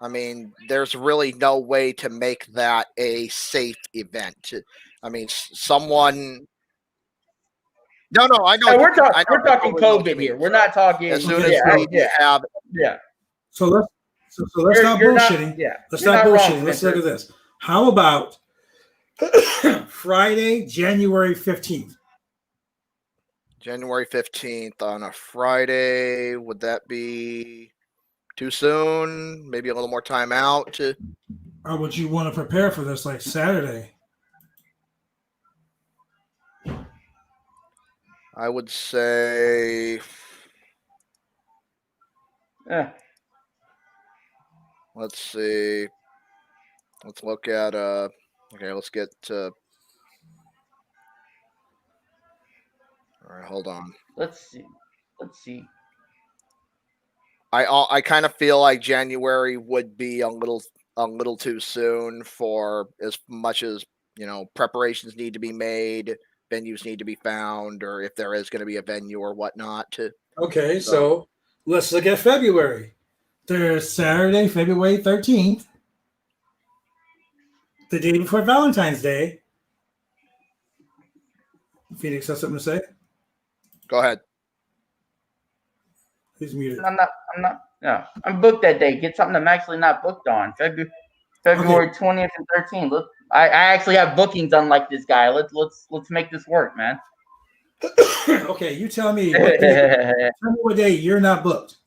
I mean, there's really no way to make that a safe event. I mean, someone. No, I know. We're talking COVID here. We're not talking. As soon as we have. Yeah. So let's stop bullshitting. Let's stop bullshitting. Let's look at this. How about Friday, January 15th? January 15th on a Friday. Would that be too soon? Maybe a little more time out? Or would you want to prepare for this like Saturday? I would say. Let's see. Let's look at okay, let's get all right, hold on. Let's see. I kind of feel like January would be a little too soon for as much as, you know, preparations need to be made, venues need to be found, or if there is going to be a venue or whatnot. Okay, so let's look at February. There's Saturday, February 13th, the day before Valentine's Day. Phoenix has something to say? Go ahead. He's muted. I'm not. No, I'm booked that day. Get something I'm actually not booked on. February 20th and 13th. Look, I actually have bookings unlike this guy. Let's make this work, man. Okay, you tell me what day you're not booked.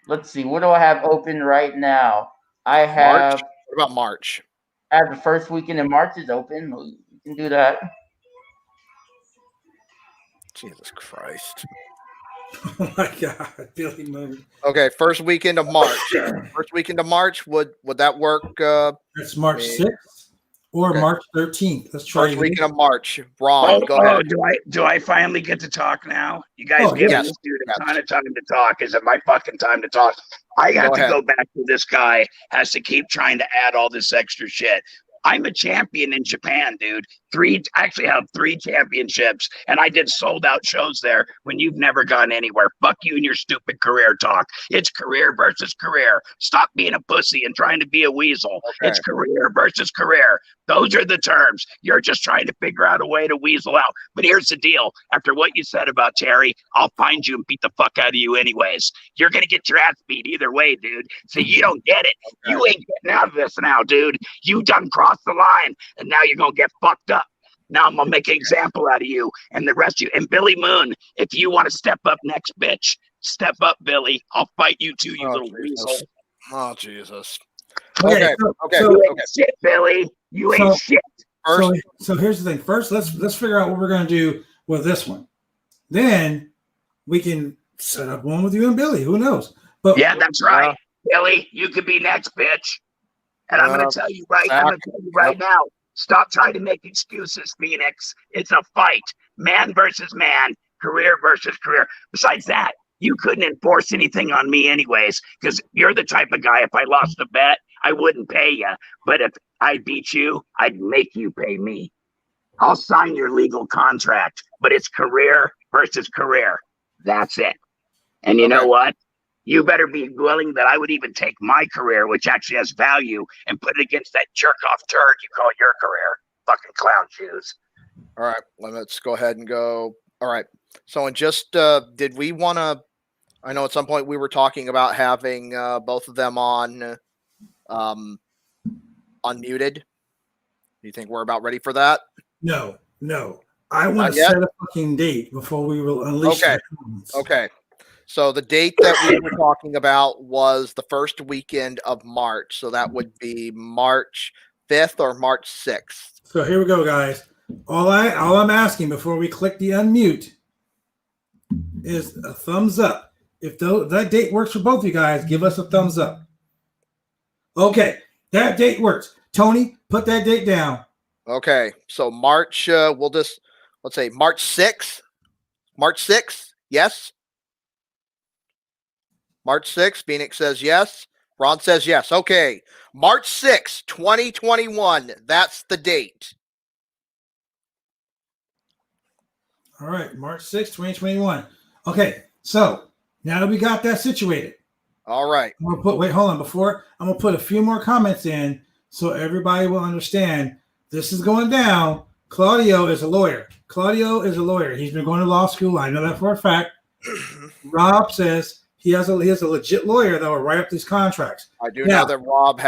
Let's see. What do I have open right now? I have. March? What about March? I have the first weekend in March is open. We can do that. Jesus Christ. Oh my God, Billy Moon. Okay, first weekend of March. First weekend of March, would that work? That's March 6th or March 13th. Let's try first weekend of March. Ron, go ahead. Do I finally get to talk now? You guys give this dude a ton of time to talk. Is it my fucking time to talk? I got to go back to this guy has to keep trying to add all this extra shit. I'm a champion in Japan, dude. Actually have 3 championships, and I did sold out shows there when you've never gone anywhere. Fuck you and your stupid career talk. It's career versus career. Stop being a pussy and trying to be a weasel. Okay. It's career versus career. Those are the terms. You're just trying to figure out a way to weasel out. But here's the deal. After what you said about Terry, I'll find you and beat the fuck out of you anyways. You're going to get your ass beat either way, dude. So you don't get it. Okay. You ain't getting out of this now, dude. You done crossed the line, and now you're going to get fucked up. Now I'm going to make an example out of you and the rest of you. And Billy Moon, if you want to step up next, bitch, step up, Billy. I'll fight you too, you little weasel. Oh, Jesus. Okay. You ain't shit, Billy. You ain't shit. So here's the thing. First, let's figure out what we're going to do with this one. Then we can set up one with you and Billy. Who knows? But yeah, that's right. Billy, you could be next, bitch. And I'm going to tell you right now. Stop trying to make excuses, Phoenix. It's a fight. Man versus man. Career versus career. Besides that, you couldn't enforce anything on me anyways, because you're the type of guy, if I lost a bet, I wouldn't pay you. But if I beat you, I'd make you pay me. I'll sign your legal contract, but it's career versus career. That's it. And you know what? You better be willing that I would even take my career, which actually has value, and put it against that jerk-off turd you call your career. Fucking clown shoes. All right, let's go ahead and go. All right. So, and just did we want to? I know at some point we were talking about having both of them on unmuted? Do you think we're about ready for that? No. I want Not to yet? set a fucking date before we will unleash Okay. the hounds. Okay. So the date that we were talking about was the first weekend of March. So that would be March 5th or March 6th. So here we go, guys. All I'm asking before we click the unmute is a thumbs up. If that date works for both of you guys, give us a thumbs up. Okay, that date works. Tony, put that date down. Okay. So March, let's say March 6th. March 6th. Yes. March 6th. Phoenix says yes. Ron says yes. Okay. March 6th, 2021. That's the date. All right, March 6th, 2021. Okay, so now that we got that situated, All right. I'm gonna put a few more comments in so everybody will understand this is going down. Claudio is a lawyer. He's been going to law school. I know that for a fact. Rob says he has a legit lawyer that will write up these contracts. I do know that Rob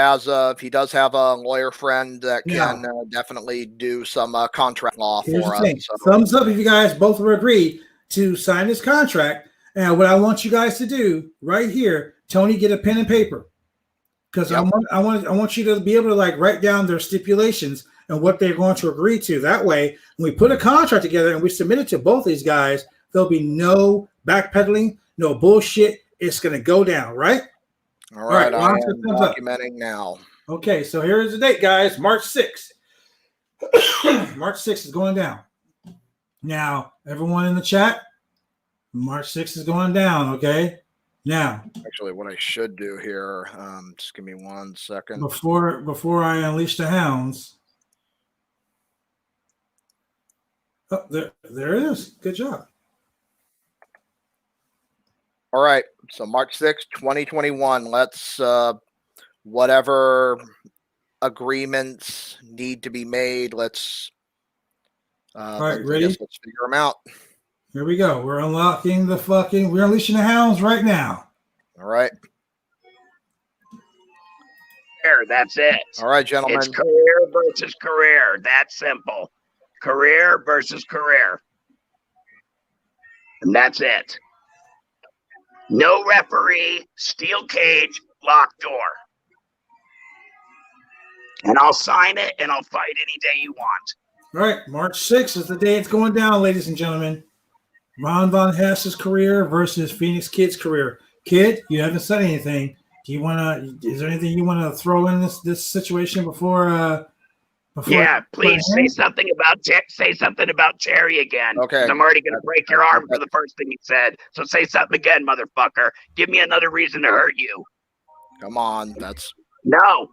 he does have a lawyer friend that can definitely do some contract law for us. So. Thumbs up if you guys both will agree to sign this contract. And what I want you guys to do right here, Tony, get a pen and paper, because I want you to be able to like write down their stipulations and what they're going to agree to. That way, when we put a contract together and we submit it to both these guys, there'll be no backpedaling, no bullshit. It's going to go down, right? All right, I am documenting now. Okay, so here is the date, guys. March 6th. March 6th is going down. Now, everyone in the chat, March 6th is going down, okay? Now. Actually, what I should do here, just give me 1 second. Before I unleash the hounds. Oh, there it is. Good job. All right, so March 6th, 2021. Let's, whatever agreements need to be made, let's, all right, ready? Let's figure them out. Here we go. We're unlocking we're unleashing the hounds right now. All right. That's it. All right, gentlemen. It's career versus career. That's simple. Career versus career. And that's it. No referee, steel cage, locked door. And I'll sign it and I'll fight any day you want. All right, March 6th is the day it's going down, ladies and gentlemen. Ron Von Hess's career versus Phoenix Kid's career. Kid, you haven't said anything. Is there anything you want to throw in this situation before yeah, please say something about Terry again. Okay. I'm already going to break your arm for the first thing you said. So say something again, motherfucker. Give me another reason to hurt you. Come on, No,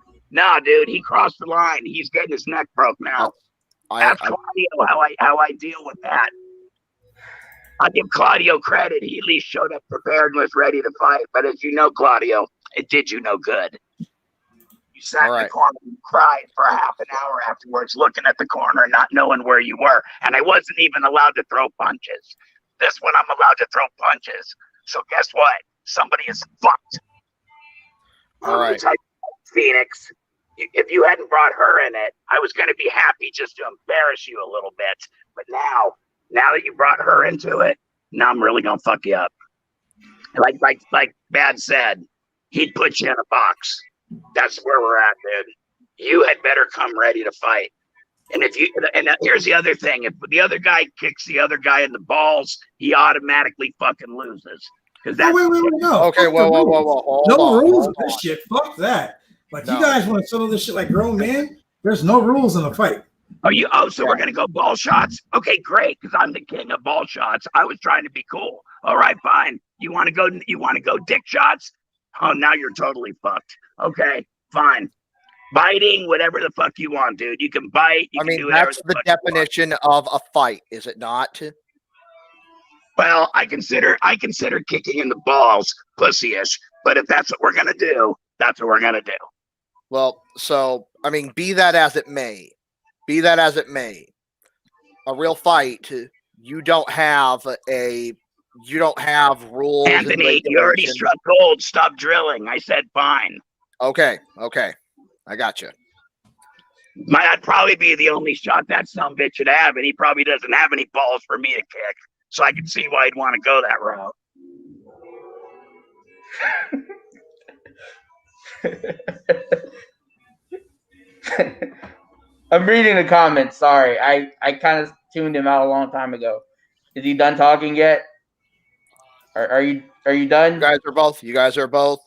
dude. He crossed the line. He's getting his neck broke now. Ask Claudio how I deal with that. I give Claudio credit. He at least showed up prepared and was ready to fight. But as you know, Claudio, it did you no good. You sat in the corner and cried for a half an hour afterwards, looking at the corner and not knowing where you were. And I wasn't even allowed to throw punches. This one, I'm allowed to throw punches. So guess what? Somebody is fucked. All right. Phoenix, if you hadn't brought her in it, I was going to be happy just to embarrass you a little bit. But now that you brought her into it, now I'm really going to fuck you up. Like Bad said, he'd put you in a box. That's where we're at, dude. You had better come ready to fight. And here's the other thing: if the other guy kicks the other guy in the balls, he automatically fucking loses. Because that's wait, no. Okay, whoa. No rules in this shit. Fuck that. Like you guys want to settle this shit like grown men? There's no rules in a fight. So we're gonna go ball shots? Okay, great, because I'm the king of ball shots. I was trying to be cool. All right, fine. You wanna go dick shots? Oh, now you're totally fucked. Okay, fine. Biting, whatever the fuck you want, dude. You can bite. You can do whatever that's the definition of a fight, is it not? Well, I consider kicking in the balls pussy-ish, but if that's what we're gonna do, that's what we're gonna do. Well, so be that as it may, a real fight, you don't have rules. Anthony, you already struck gold. Stop drilling. I said fine. Okay. I got you. I'd probably be the only shot that son bitch would have, and he probably doesn't have any balls for me to kick. So I can see why he'd want to go that route. I'm reading the comments. Sorry, I kind of tuned him out a long time ago. Is he done talking yet? Are you done? You guys are both.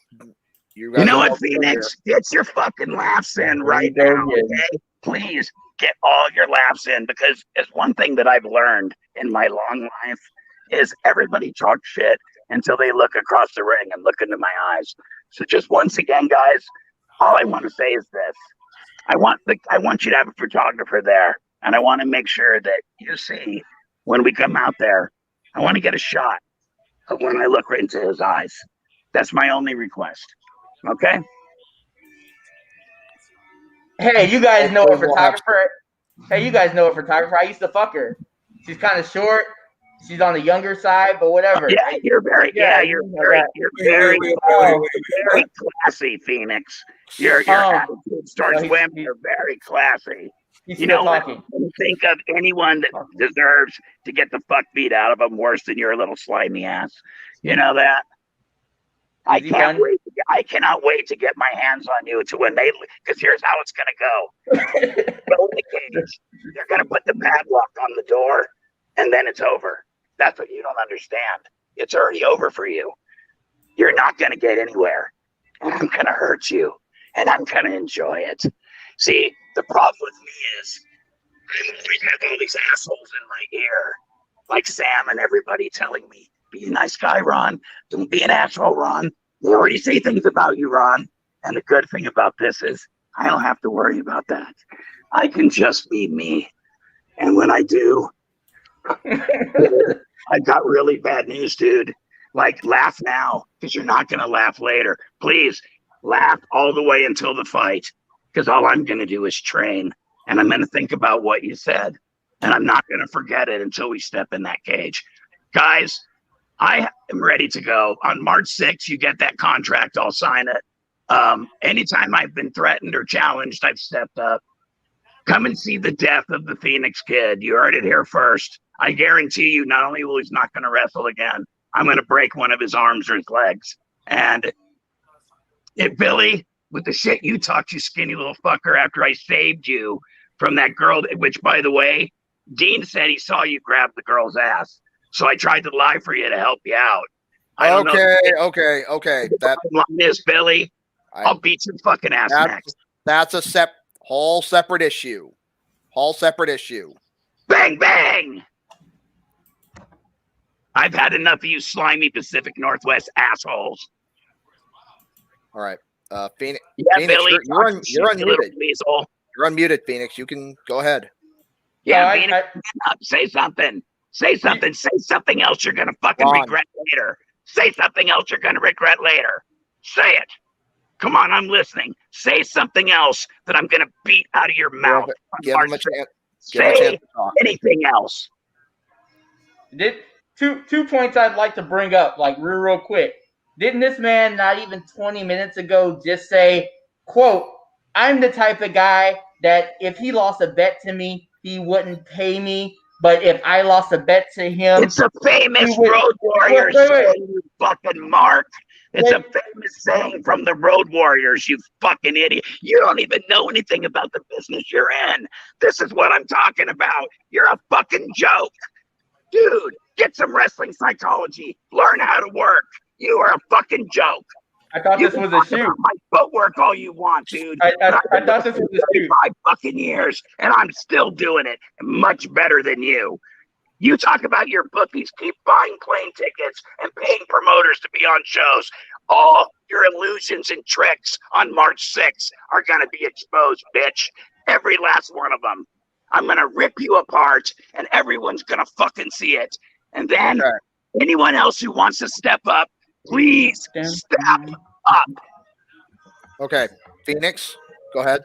You know what, Phoenix? Get your fucking laughs in right now, okay? Please get all your laughs in, because it's one thing that I've learned in my long life is everybody talks shit until they look across the ring and look into my eyes. So just once again, guys, all I want to say is this. I want you to have a photographer there, and I want to make sure that you see when we come out there, I want to get a shot of when I look right into his eyes. That's my only request. Okay? Hey, you guys know a photographer. I used to fuck her. She's kind of short. She's on the younger side, but whatever. Yeah, you're very classy, Phoenix. Your attitude starts swimming. You're very classy. You know, when you think of anyone that deserves to get the fuck beat out of them worse than your little slimy ass. You know that? I cannot wait to get my hands on you to when because here's how it's going to go. Go in the cage. They're going to put the padlock on the door, and then it's over. That's what you don't understand. It's already over for you. You're not going to get anywhere. And I'm going to hurt you, and I'm going to enjoy it. See, the problem with me is I always have all these assholes in my ear, like Sam and everybody telling me, be a nice guy, Ron. Don't be an asshole, Ron. They already say things about you, Ron. And the good thing about this is I don't have to worry about that. I can just be me. And when I do, I got really bad news, dude. Like, laugh now, because you're not going to laugh later. Please, laugh all the way until the fight, because all I'm going to do is train. And I'm going to think about what you said. And I'm not going to forget it until we step in that cage. Guys, I am ready to go. On March 6th, you get that contract, I'll sign it. Anytime I've been threatened or challenged, I've stepped up. Come and see the death of the Phoenix Kid. You heard it here first. I guarantee you, not only will he's not going to wrestle again, I'm going to break one of his arms or his legs. And if Billy, with the shit you talked, you skinny little fucker, after I saved you from that girl, which, by the way, Dean said he saw you grab the girl's ass. So I tried to lie for you to help you out. Okay. That is Billy. I'll beat your fucking ass next. That's a whole separate issue. Bang bang. I've had enough of you slimy Pacific Northwest assholes. All right, Phoenix. Yeah, Phoenix, Billy, you're unmuted. Weasel. You're unmuted, Phoenix. You can go ahead. Yeah, Phoenix, say something. Say something. Say something else you're gonna fucking regret later. Say something else you're gonna regret later. Say it. Come on, I'm listening. Say something else that I'm gonna beat out of your mouth. Give him a chance. Say anything else. Two points I'd like to bring up, like real quick. Didn't this man not even 20 minutes ago just say, quote, I'm the type of guy that if he lost a bet to me, he wouldn't pay me. But if I lost a bet to him... It's a famous Road Warriors saying, you fucking mark. It's a famous saying from the Road Warriors, you fucking idiot. You don't even know anything about the business you're in. This is what I'm talking about. You're a fucking joke. Dude, get some wrestling psychology. Learn how to work. You are a fucking joke. I thought this was a shoot. My footwork all you want, dude. I thought this was a shoot. 5 fucking years, and I'm still doing it much better than you. You talk about your bookies, keep buying plane tickets and paying promoters to be on shows. All your illusions and tricks on March 6th are going to be exposed, bitch. Every last one of them. I'm going to rip you apart, and everyone's going to fucking see it. And then anyone else who wants to step up, please step up. Okay, Phoenix, go ahead.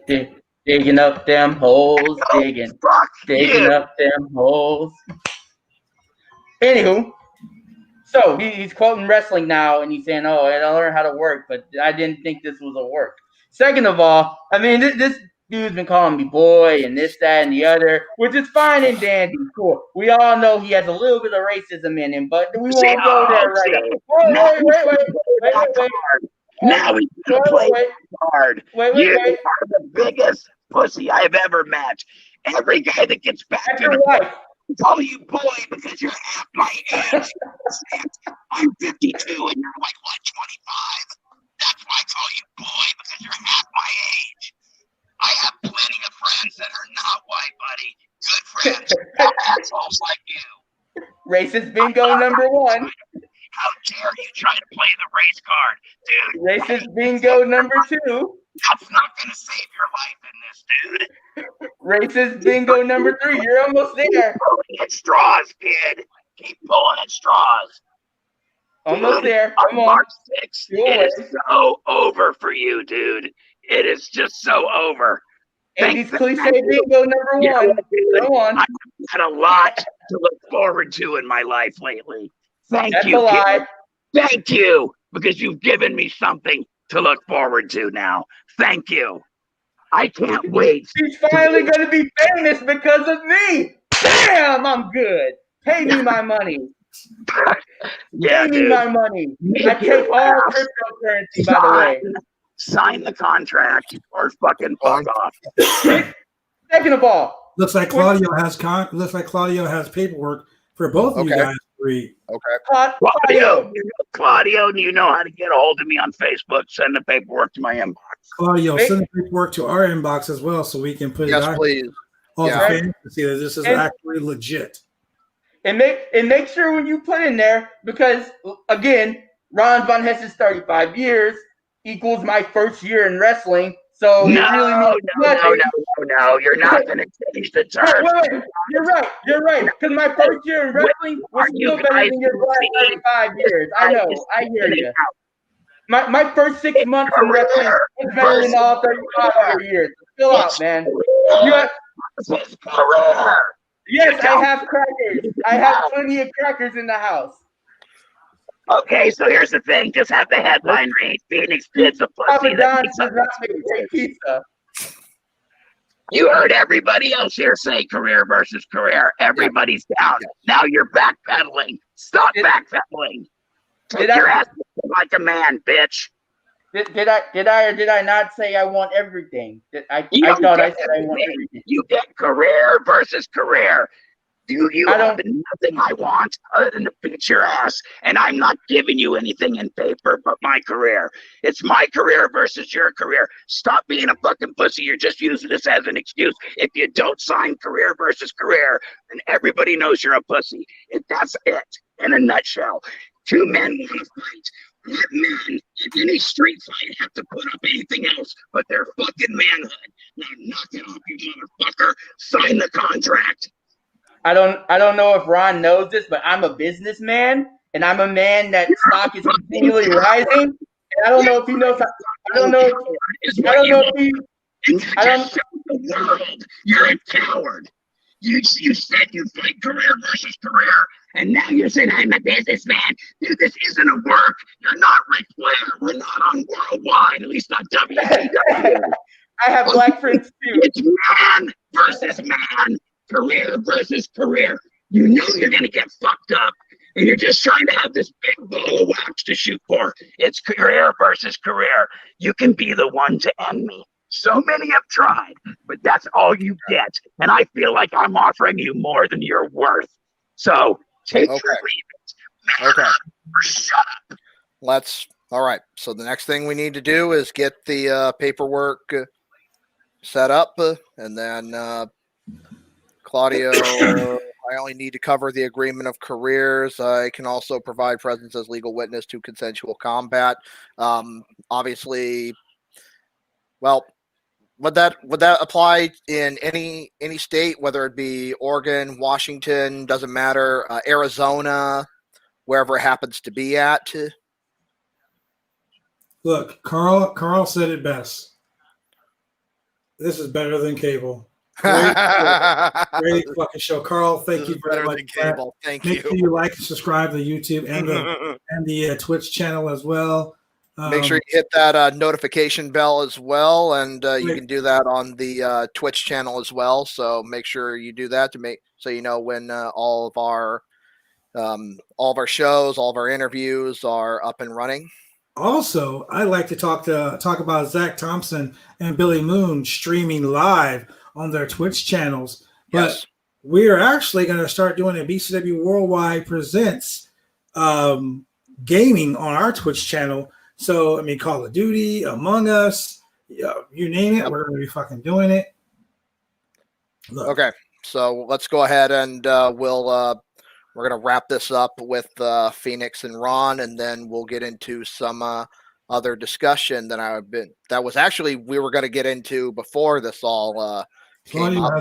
Digging up them holes, digging up them holes. Anywho, so he's quoting wrestling now, and he's saying, "Oh, I learned how to work, but I didn't think this was a work." Second of all, I mean, dude's been calling me boy and this, that, and the other, which is fine and dandy. Cool. We all know he has a little bit of racism in him, but we won't go there right now. Wait. Now he's gonna play hard. You Wait. are the biggest pussy I've ever met. Every guy that gets back That's to your the wife. call you boy because you're half my age. I'm 52 and you're like, what, 25? That's why I call you boy, because you're half my age. I have plenty of friends that are not white, buddy. Good friends, not assholes like you. Racist bingo number 1. How dare you try to play the race card, dude? Racist bingo number 2. That's not going to save your life in this, dude. Racist bingo number 3. You're almost there. Keep pulling at straws, kid. Keep pulling at straws. Almost there. On Come on. March 6th, it is so over for you, dude. It is just so over. Andy's cliche bingo number 1. Come on. I've had a lot to look forward to in my life lately. Thank That's you, a lie. kid. Thank you, because you've given me something to look forward to now. Thank you. I can't wait. He's finally going to be famous because of me. Damn, I'm good. Pay me my money. Yeah, Pay me dude. my money. I take all cryptocurrency, by the way. Sign the contract or fucking fuck off. Second of all, looks like Claudio has paperwork for both of you guys to read. Okay. Claudio, do you know how to get a hold of me on Facebook? Send the paperwork to my inbox. Claudio, send the paperwork to our inbox as well so we can put it out. Yes, please. All the fans to see that this is actually legit. And make sure when you put in there, because again, Ron Von Hess's 35 years equals my first year in wrestling. So No, you're not going to change the term. Wait. You're right. Because my first year in wrestling was still better than your last 35 years. I know. I hear you. My first 6 months in wrestling was better than all 35 other years. Chill out, man. Yes, I have crackers. I have plenty of crackers in the house. Okay, so here's the thing. Just have the headline read. Phoenix Kid's a pussy. Papa John's does not make great pizza. You heard everybody else here say career versus career. Everybody's down. Now you're backpedaling. Stop backpedaling. Take your ass like a man, bitch. Did I or did I not say I want everything? I thought I said I want everything. You get career versus career. You have nothing I want other than to beat your ass. And I'm not giving you anything in paper but my career. It's my career versus your career. Stop being a fucking pussy. You're just using this as an excuse. If you don't sign career versus career, then everybody knows you're a pussy. That's it in a nutshell. Two men want to fight. Let men in any street fight have to put up anything else but their fucking manhood. Now knock it off, you motherfucker. Sign the contract. I don't know if Ron knows this, but I'm a businessman, and I'm a man that stock is continually rising. And I don't know if he knows. The world, you're a coward. You said you'd fight career versus career, and now you're saying I'm a businessman. Dude, this isn't a work. You're not Ric Flair. We're not on Worldwide, at least not WCW. I have black friends too. It's man versus man. Career versus career. You know you're going to get fucked up, and you're just trying to have this big ball of wax to shoot for. It's career versus career. You can be the one to end me. So many have tried, but that's all you get. And I feel like I'm offering you more than you're worth. So take it or leave it. Okay. Shut up. All right. So the next thing we need to do is get the paperwork set up, and then Claudio, I only need to cover the agreement of careers. I can also provide presence as legal witness to consensual combat. Obviously, well, would that apply in any state, whether it be Oregon, Washington, doesn't matter, Arizona, wherever it happens to be at? Look, Carl said it best. This is better than cable. Great fucking show, Carl. Thank you very much. Thank you. Make sure you like and subscribe to the YouTube and the Twitch channel as well. Make sure you hit that notification bell as well, and you can do that on the Twitch channel as well. So make sure you do that so you know when all of our shows, all of our interviews are up and running. Also, I like to talk about Zach Thompson and Billy Moon streaming live on their Twitch channels. But Yes. we are actually going to start doing a BCW Worldwide Presents gaming on our Twitch channel. So, I mean, Call of Duty, Among Us, you name it, we're going to be fucking doing it. Look. Okay, so let's go ahead and we're going to wrap this up with Phoenix and Ron, and then we'll get into some other discussion that we were going to get into before this all came Claudia up.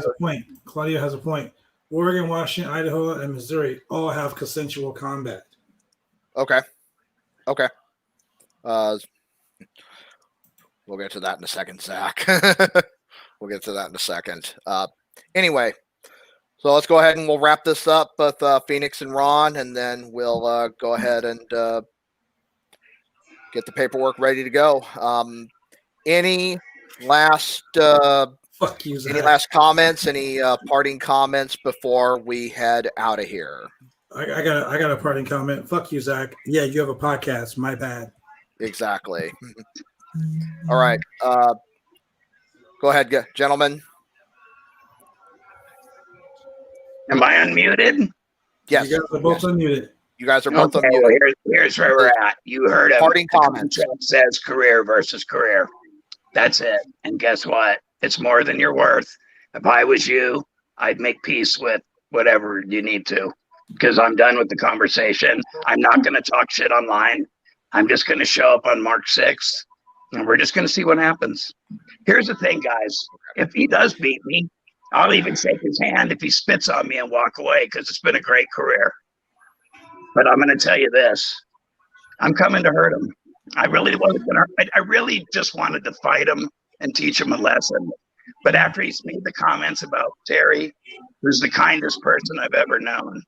has a point. Oregon, Washington, Idaho, and Missouri all have consensual combat. Okay. We'll get to that in a second, Zach. We'll get to that in a second. Anyway, so let's go ahead and we'll wrap this up with Phoenix and Ron, and then we'll go ahead and get the paperwork ready to go. Any last Fuck you, Zach. any last comments? Any parting comments before we head out of here? I got a parting comment. Fuck you, Zach. Yeah, you have a podcast. My bad. Exactly. All right. Go ahead, gentlemen. Am I unmuted? Yes. You guys are both unmuted. You guys are both Okay, unmuted. well, here's where we're at. You heard of Parting comments. the contract says career versus career. That's it. And guess what? It's more than you're worth. If I was you, I'd make peace with whatever you need to, because I'm done with the conversation. I'm not going to talk shit online. I'm just going to show up on March 6th, and we're just going to see what happens. Here's the thing, guys. If he does beat me, I'll even shake his hand if he spits on me and walk away, because it's been a great career. But I'm going to tell you this. I'm coming to hurt him. I really wasn't going to. I really just wanted to fight him and teach him a lesson. But after he's made the comments about Terry, who's the kindest person I've ever known,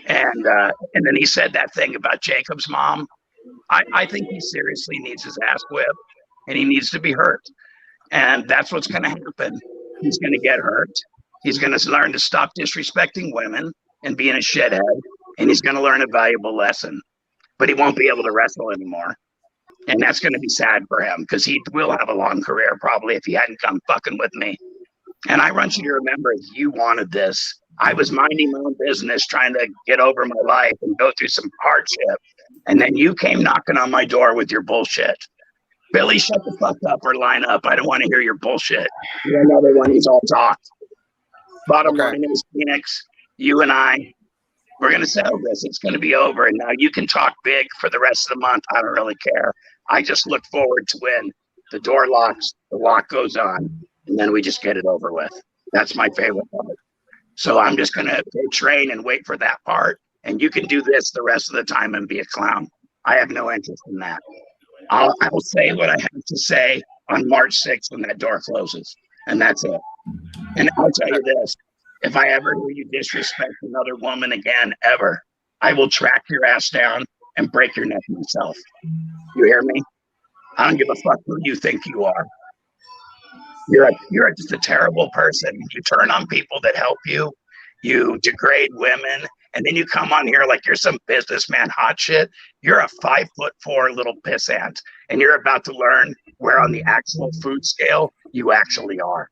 and then he said that thing about Jacob's mom, I think he seriously needs his ass whipped, and he needs to be hurt. And that's what's going to happen. He's going to get hurt. He's going to learn to stop disrespecting women and being a shithead, and he's going to learn a valuable lesson. But he won't be able to wrestle anymore. And that's going to be sad for him, because he will have a long career probably if he hadn't come fucking with me. And I want you to remember, you wanted this. I was minding my own business, trying to get over my life and go through some hardship. And then you came knocking on my door with your bullshit. Billy, shut the fuck up or line up. I don't want to hear your bullshit. You're another one. He's all talk. Bottom line is, Phoenix, you and I, we're going to settle this. It's going to be over. And now you can talk big for the rest of the month. I don't really care. I just look forward to when the door locks, the lock goes on, and then we just get it over with. That's my favorite part. So I'm just going to train and wait for that part. And you can do this the rest of the time and be a clown. I have no interest in that. I will say what I have to say on March 6th when that door closes. And that's it. And I'll tell you this. If I ever hear you disrespect another woman again, ever, I will track your ass down and break your neck myself. You hear me? I don't give a fuck who you think you are. You're just a terrible person. You turn on people that help you. You degrade women. And then you come on here like you're some businessman hot shit. You're a 5'4" little pissant. And you're about to learn where on the actual food scale you actually are.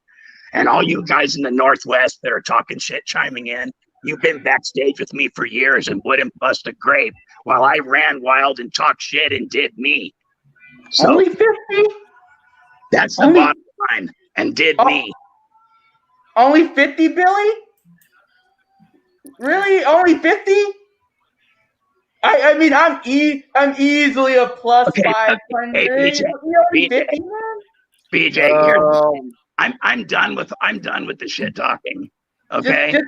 And all you guys in the Northwest that are talking shit, chiming in, you've been backstage with me for years and wouldn't bust a grape while I ran wild and talked shit and did me. So Only 50? that's the bottom line. And did me. Only 50, Billy? Really? Only 50? I mean, I'm easily a plus 500. Hey, BJ, only 50, man? BJ, here's the thing. I'm done with the shit talking. Okay,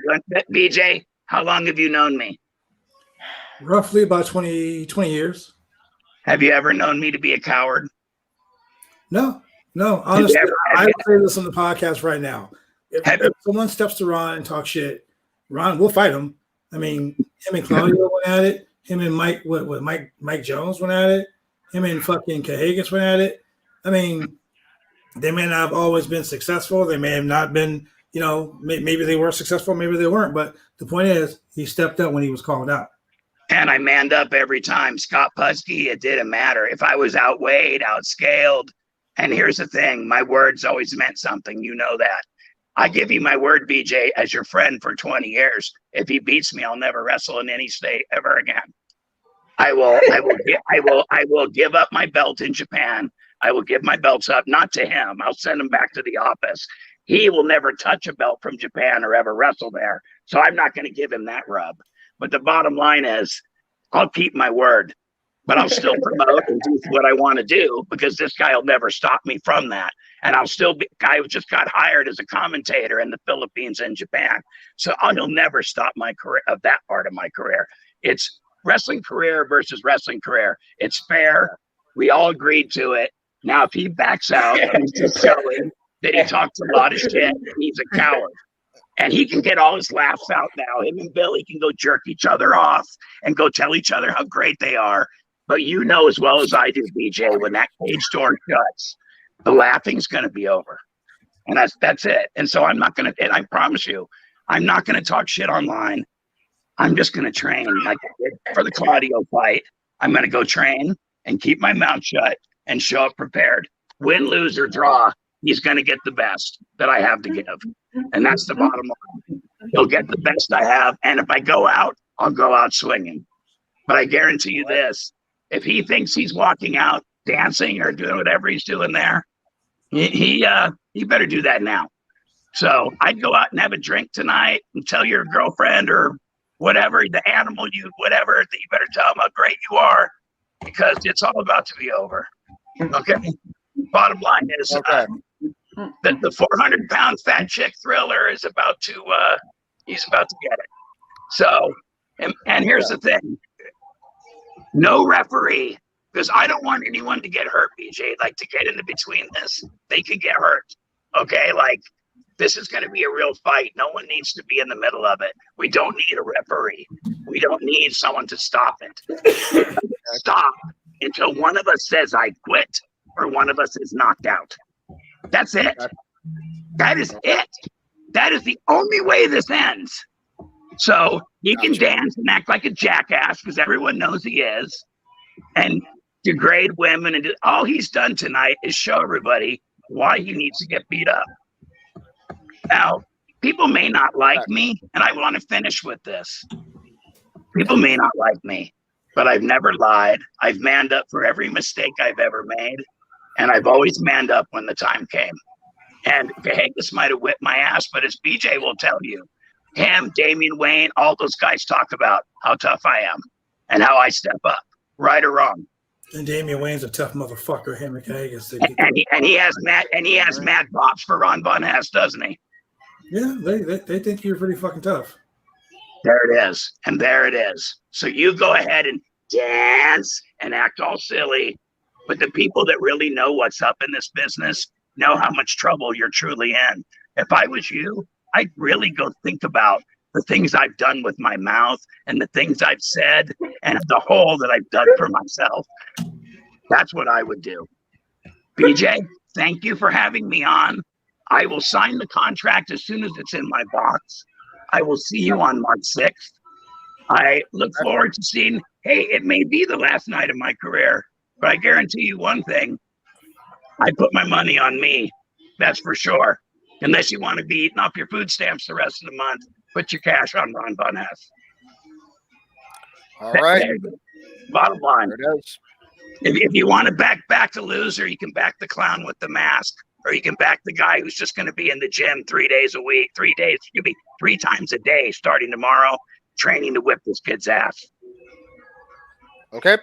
BJ, how long have you known me? Roughly about 20 years. Have you ever known me to be a coward? No. Honestly, I would say this on the podcast right now. If someone steps to Ron and talks shit, Ron, we'll fight him. I mean, him and Claudio went at it. Him and Mike, Mike Jones went at it. Him and fucking Cahagas went at it. I mean, they may not have always been successful. They may have not been, maybe they were successful, maybe they weren't. But the point is, he stepped up when he was called out. And I manned up every time. Scott Pusky, it didn't matter. If I was outweighed, outscaled. And here's the thing, my words always meant something. You know that. I give you my word, BJ, as your friend for 20 years. If he beats me, I'll never wrestle in any state ever again. I will give up my belt in Japan. I will give my belts up, not to him. I'll send him back to the office. He will never touch a belt from Japan or ever wrestle there. So I'm not going to give him that rub. But the bottom line is, I'll keep my word, but I'll still promote and do what I want to do, because this guy will never stop me from that. And I'll still be guy who just got hired as a commentator in the Philippines and Japan. So he'll never stop my career, of that part of my career. It's wrestling career versus wrestling career. It's fair. We all agreed to it. Now, if he backs out, he's just showing that he talks a lot of shit. He's a coward. And he can get all his laughs out now. Him and Billy can go jerk each other off and go tell each other how great they are. But you know as well as I do, BJ, when that cage door shuts, the laughing's going to be over. And that's it. And so I'm not going to, and I promise you, I'm not going to talk shit online. I'm just going to train like I did for the Claudio fight. I'm going to go train and keep my mouth shut and show up prepared. Win, lose, or draw, he's going to get the best that I have to give. And that's the bottom line. He'll get the best I have. And if I go out, I'll go out swinging. But I guarantee you this, if he thinks he's walking out dancing or doing whatever he's doing there, he better do that now. So I'd go out and have a drink tonight and tell your girlfriend or whatever, the animal whatever, that you better tell him how great you are, because it's all about to be over. Okay? Bottom line is that the 400-pound fat chick Thriller is about to, he's about to get it. So, and here's the thing. No referee, because I don't want anyone to get hurt, BJ, like to get into between this. They could get hurt. Okay? Like, this is going to be a real fight. No one needs to be in the middle of it. We don't need a referee. We don't need someone to stop it. Stop until one of us says, I quit, or one of us is knocked out. That's it. That is it. That is the only way this ends. So he can dance and act like a jackass, because everyone knows he is, and degrade women. And all he's done tonight is show everybody why he needs to get beat up. Now, people may not like me, and I want to finish with this. People may not like me, but I've never lied. I've manned up for every mistake I've ever made, and I've always manned up when the time came. And Cahagas might have whipped my ass, but as BJ will tell you, him, Damian Wayne, all those guys talk about how tough I am and how I step up, right or wrong. And Damian Wayne's a tough motherfucker. Him and Cahagas. And he has mad pops for Ron Von Hess, doesn't he? Yeah, they think you're pretty fucking tough. There it is. And there it is. So you go ahead and dance and act all silly. But the people that really know what's up in this business know how much trouble you're truly in. If I was you, I'd really go think about the things I've done with my mouth and the things I've said and the hole that I've dug for myself. That's what I would do. BJ, thank you for having me on. I will sign the contract as soon as it's in my box. I will see you on March 6th. I look forward to seeing, hey, it may be the last night of my career, but I guarantee you one thing. I put my money on me. That's for sure. Unless you want to be eating off your food stamps the rest of the month, put your cash on Ron Von Hess. All right. Bottom line. There it is. If you want to back the loser, you can back the clown with the mask. Or you can back the guy who's just going to be in the gym 3 days a week, 3 days, you'll be 3 times a day starting tomorrow, training to whip this kid's ass. Okay.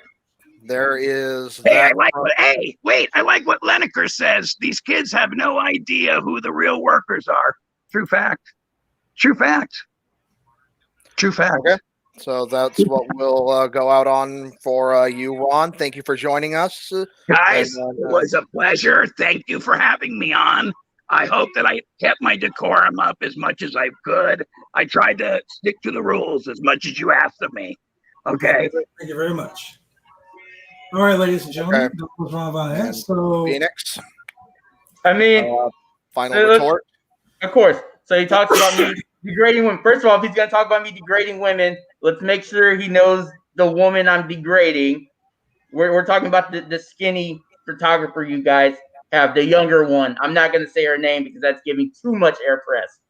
There is I like what Lineker says. These kids have no idea who the real workers are. True fact. True fact. True fact. Okay. So that's what we'll go out on for you, Ron. Thank you for joining us. Guys, it was a pleasure. Thank you for having me on. I hope that I kept my decorum up as much as I could. I tried to stick to the rules as much as you asked of me. Okay? Thank you very much. All right, ladies and gentlemen, Okay. that was Ron Von Hess. So Phoenix. I mean, Final retort. of course. So he talks about me degrading women. First of all, if he's going to talk about me degrading women, let's make sure he knows the woman I'm degrading. We're talking about the skinny photographer you guys have, the younger one. I'm not going to say her name because that's giving too much air press.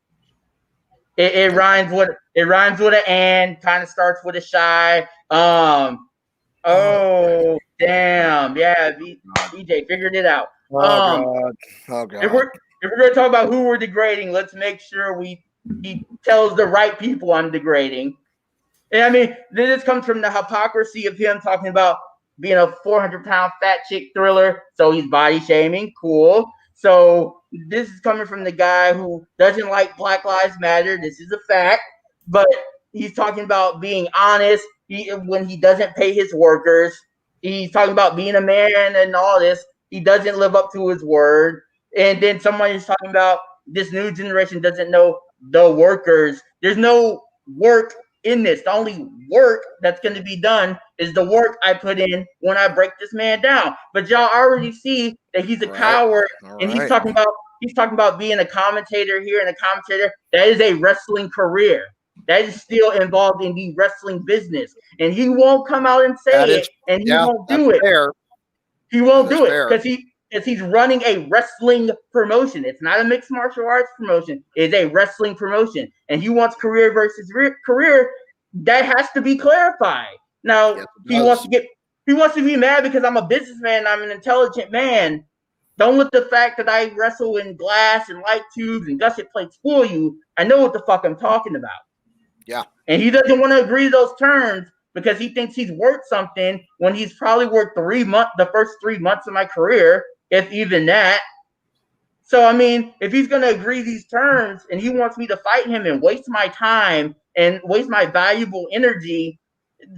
It rhymes with an and, kind of starts with a shy. Oh damn, yeah, BJ figured it out. Oh god. If we're going to talk about who we're degrading, let's make sure he tells the right people I'm degrading. And I mean, this comes from the hypocrisy of him talking about being a 400-pound fat chick thriller, so he's body shaming. Cool. So this is coming from the guy who doesn't like Black Lives Matter. This is a fact. But he's talking about being honest when he doesn't pay his workers. He's talking about being a man and all this. He doesn't live up to his word. And then someone is talking about this new generation doesn't know the workers. There's no work in this. The only work that's going to be done is the work I put in when I break this man down. But y'all already see that he's a coward, and he's talking about being a commentator here and a commentator. That is a wrestling career. That is still involved in the wrestling business, and he won't come out and say it, and he won't do it. Fair. He won't do it because he's running a wrestling promotion. It's not a mixed martial arts promotion. It's a wrestling promotion. And he wants career versus career. That has to be clarified. Now, he wants to be mad because I'm a businessman. I'm an intelligent man. Don't let the fact that I wrestle in glass and light tubes and gusset plates fool you. I know what the fuck I'm talking about. Yeah. And he doesn't want to agree to those terms because he thinks he's worth something when he's probably worth the first 3 months of my career, if even that. So, I mean, if he's going to agree these terms and he wants me to fight him and waste my time and waste my valuable energy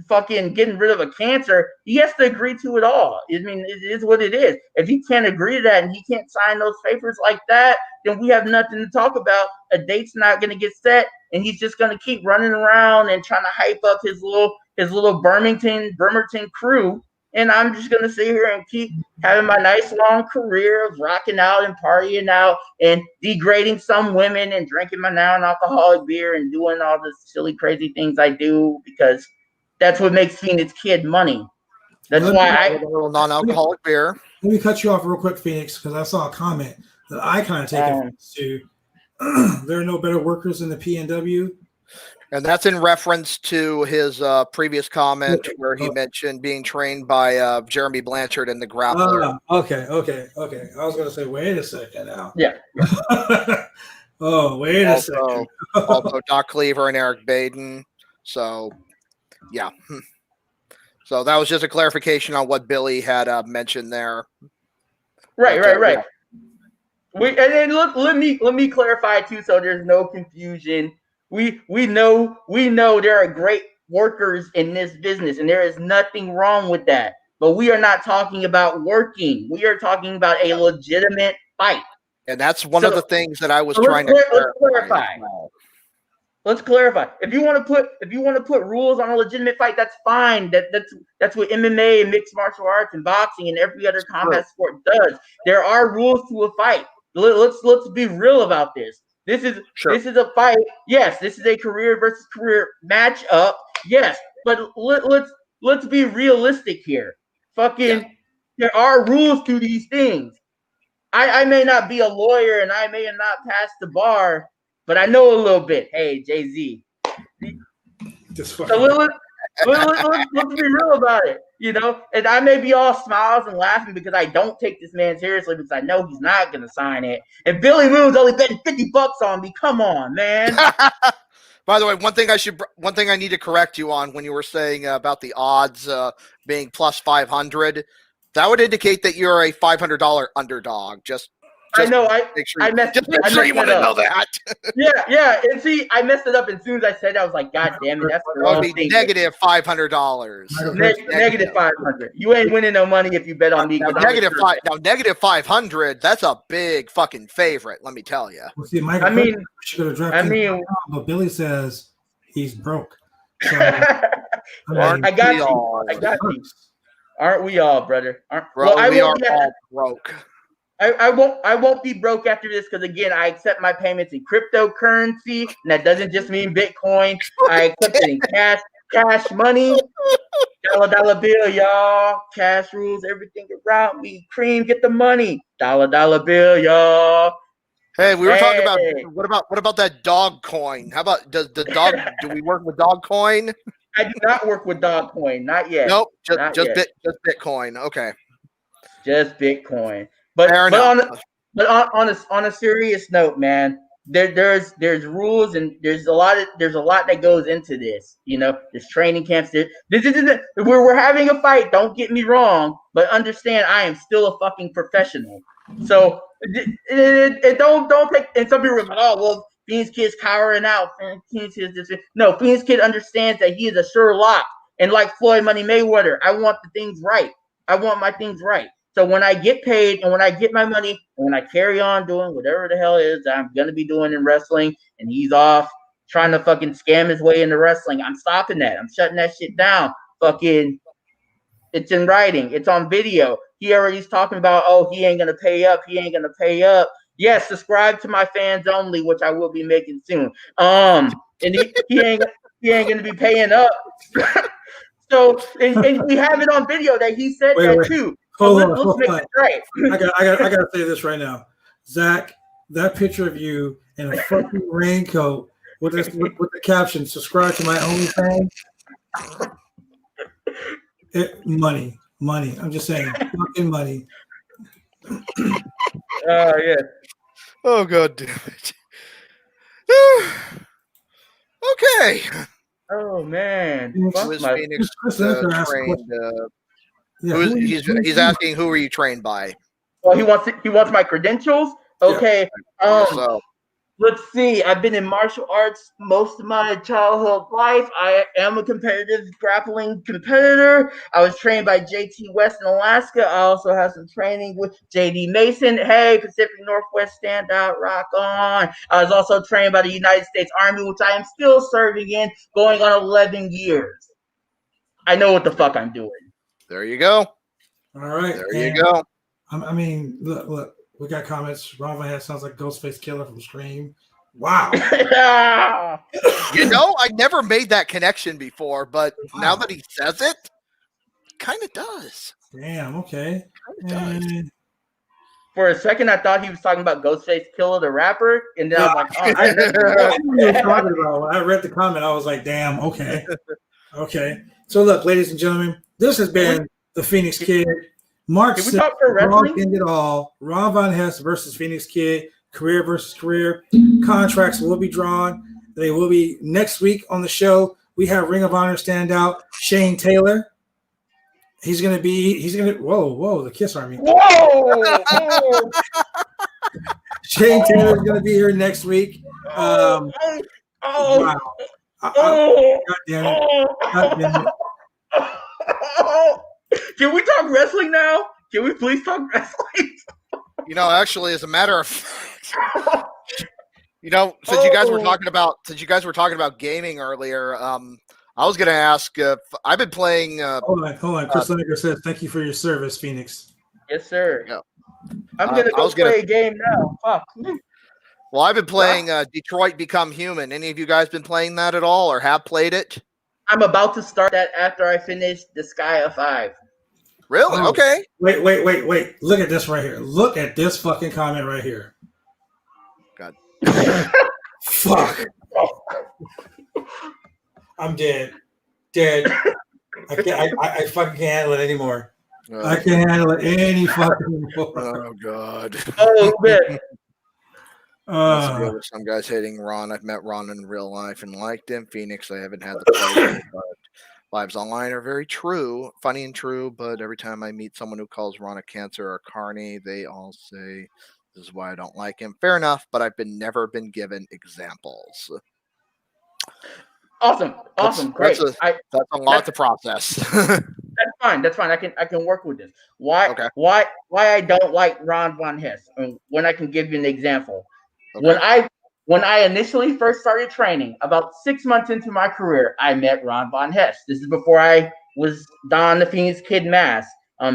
fucking getting rid of a cancer, he has to agree to it all. I mean, it is what it is. If he can't agree to that and he can't sign those papers like that, then we have nothing to talk about. A date's not going to get set, and he's just going to keep running around and trying to hype up his little Bremerton crew. And I'm just going to sit here and keep having my nice long career of rocking out and partying out and degrading some women and drinking my non-alcoholic beer and doing all the silly, crazy things I do because that's what makes Phoenix Kid money. That's why I non-alcoholic beer. Let me cut you off real quick, Phoenix, because I saw a comment that I kind of take offense to. There are no better workers in the PNW. And that's in reference to his previous comment where he mentioned being trained by Jeremy Blanchard in the grappler. Okay. I was going to say, wait a second now. Yeah. Oh, wait a second. Also, Doc Cleaver and Eric Baden. So, yeah. So that was just a clarification on what Billy had mentioned there. Right. And then let me clarify too, so there's no confusion. We know there are great workers in this business, and there is nothing wrong with that. But we are not talking about working. We are talking about a legitimate fight. And that's one of the things that I was trying to clarify. Let's clarify. If you want to put rules on a legitimate fight, that's fine. That's what MMA and mixed martial arts and boxing and every other combat sport does. There are rules to a fight. Let's be real about this. This is a fight. Yes, this is a career versus career matchup. Yes, but let's be realistic here. There are rules to these things. I may not be a lawyer and I may not pass the bar, but I know a little bit. Hey, Jay-Z. So let's be real about it, you know? And I may be all smiles and laughing because I don't take this man seriously because I know he's not going to sign it. And Billy Moon's only betting $50 on me. Come on, man. By the way, one thing I need to correct you on when you were saying about the odds being plus 500, that would indicate that you're a $500 underdog. I know. Make sure you want to know that. Yeah. And see, I messed it up. As soon as I said that, I was like, God damn it. That's the wrong thing. Negative $500. Negative 500. You ain't winning no money if you bet on me. Negative 500. That's a big fucking favorite. Let me tell you. Well, see, Michael should have drafted but Billy says he's broke. So, I got you. Aren't we all, brother? Bro, I we are won't be all broke. I won't be broke after this because again, I accept my payments in cryptocurrency, and that doesn't just mean Bitcoin. I accept it in cash money, dollar bill, y'all. Cash rules everything around me. Cream, get the money, dollar bill, y'all. Hey, we were talking about what about that dog coin? How about do we work with dog coin? I do not work with dog coin, not yet. Nope, just Bitcoin. Okay, just Bitcoin. But on a serious note, man, there's rules and there's a lot that goes into this. You know, there's training camps. This isn't we're having a fight. Don't get me wrong, but understand I am still a fucking professional. So it don't take. And some people are like, oh well, Phoenix Kid's cowering out. Phoenix Kid is this. No, Phoenix Kid understands that he is a sure lock. And like Floyd Money Mayweather, I want the things right. I want my things right. So when I get paid and when I get my money and when I carry on doing whatever the hell it is I'm going to be doing in wrestling and he's off trying to fucking scam his way into wrestling, I'm stopping that. I'm shutting that shit down. Fucking, it's in writing. It's on video. He already's talking about, oh, he ain't going to pay up. He ain't going to pay up. Yes, subscribe to my fans only, which I will be making soon. And he ain't going to be paying up. So, and we have it on video that he said too. Hold on. Right. I gotta say this right now, Zach. That picture of you in a fucking raincoat with the caption "Subscribe to my OnlyFans." Money. I'm just saying, fucking money. Yeah. Oh god damn it. Okay. Oh man. Phoenix trained? He's asking who are you trained by? Well, he wants my credentials. Okay. Yeah. Let's see. I've been in martial arts most of my childhood life. I am a competitive grappling competitor. I was trained by JT West in Alaska. I also have some training with JD Mason. Hey, Pacific Northwest Standout, rock on. I was also trained by the United States Army, which I am still serving in, going on 11 years. I know what the fuck I'm doing. There you go. All right. There you go. I mean, look. We got comments. Ron Von Hess sounds like Ghostface Killer from Scream. Wow. You know, I never made that connection before, but now that he says it, kind of does. Damn, okay. For a second, I thought he was talking about Ghostface Killer, the rapper, and then I was like, oh. I knew what he was talking about. When I read the comment, I was like, damn, okay. Okay. So look, ladies and gentlemen, this has been the Phoenix Kid. March 6th, end it all. Ron Von Hess versus Phoenix Kid, career versus career. Contracts will be drawn. They will be next week on the show. We have Ring of Honor standout Shane Taylor. He's gonna whoa, the Kiss Army. Whoa! Shane Taylor's gonna be here next week. Wow. God damn it. Can we talk wrestling now? Can we please talk wrestling? You know, actually, as a matter of fact, you know, since you guys were talking about gaming earlier, I was going to ask if I've been playing. Hold on. Chris Lineker says, "Thank you for your service, Phoenix." Yes, sir. I'm going to go play a game now. Fuck. Well, I've been playing Detroit Become Human. Any of you guys been playing that at all, or have played it? I'm about to start that after I finish the Sky of 5. Really? Oh, okay. Wait. Look at this right here. Look at this fucking comment right here. God. Fuck. I'm dead. I fucking can't handle it anymore. I can't handle it any fucking more. Oh God. Oh man. Some guys hating Ron. I've met Ron in real life and liked him. Phoenix, I haven't had the pleasure, but vibes online are very true, funny and true. But every time I meet someone who calls Ron a cancer or carny, they all say this is why I don't like him. Fair enough, but I've never been given examples. Awesome, great. That's a lot to process. That's fine. I can work with this. Why I don't like Ron Von Hess? When I can give you an example. Okay. When I initially first started training, about 6 months into my career, I met Ron Von Hess. This is before I was Don the Phoenix Kid mask.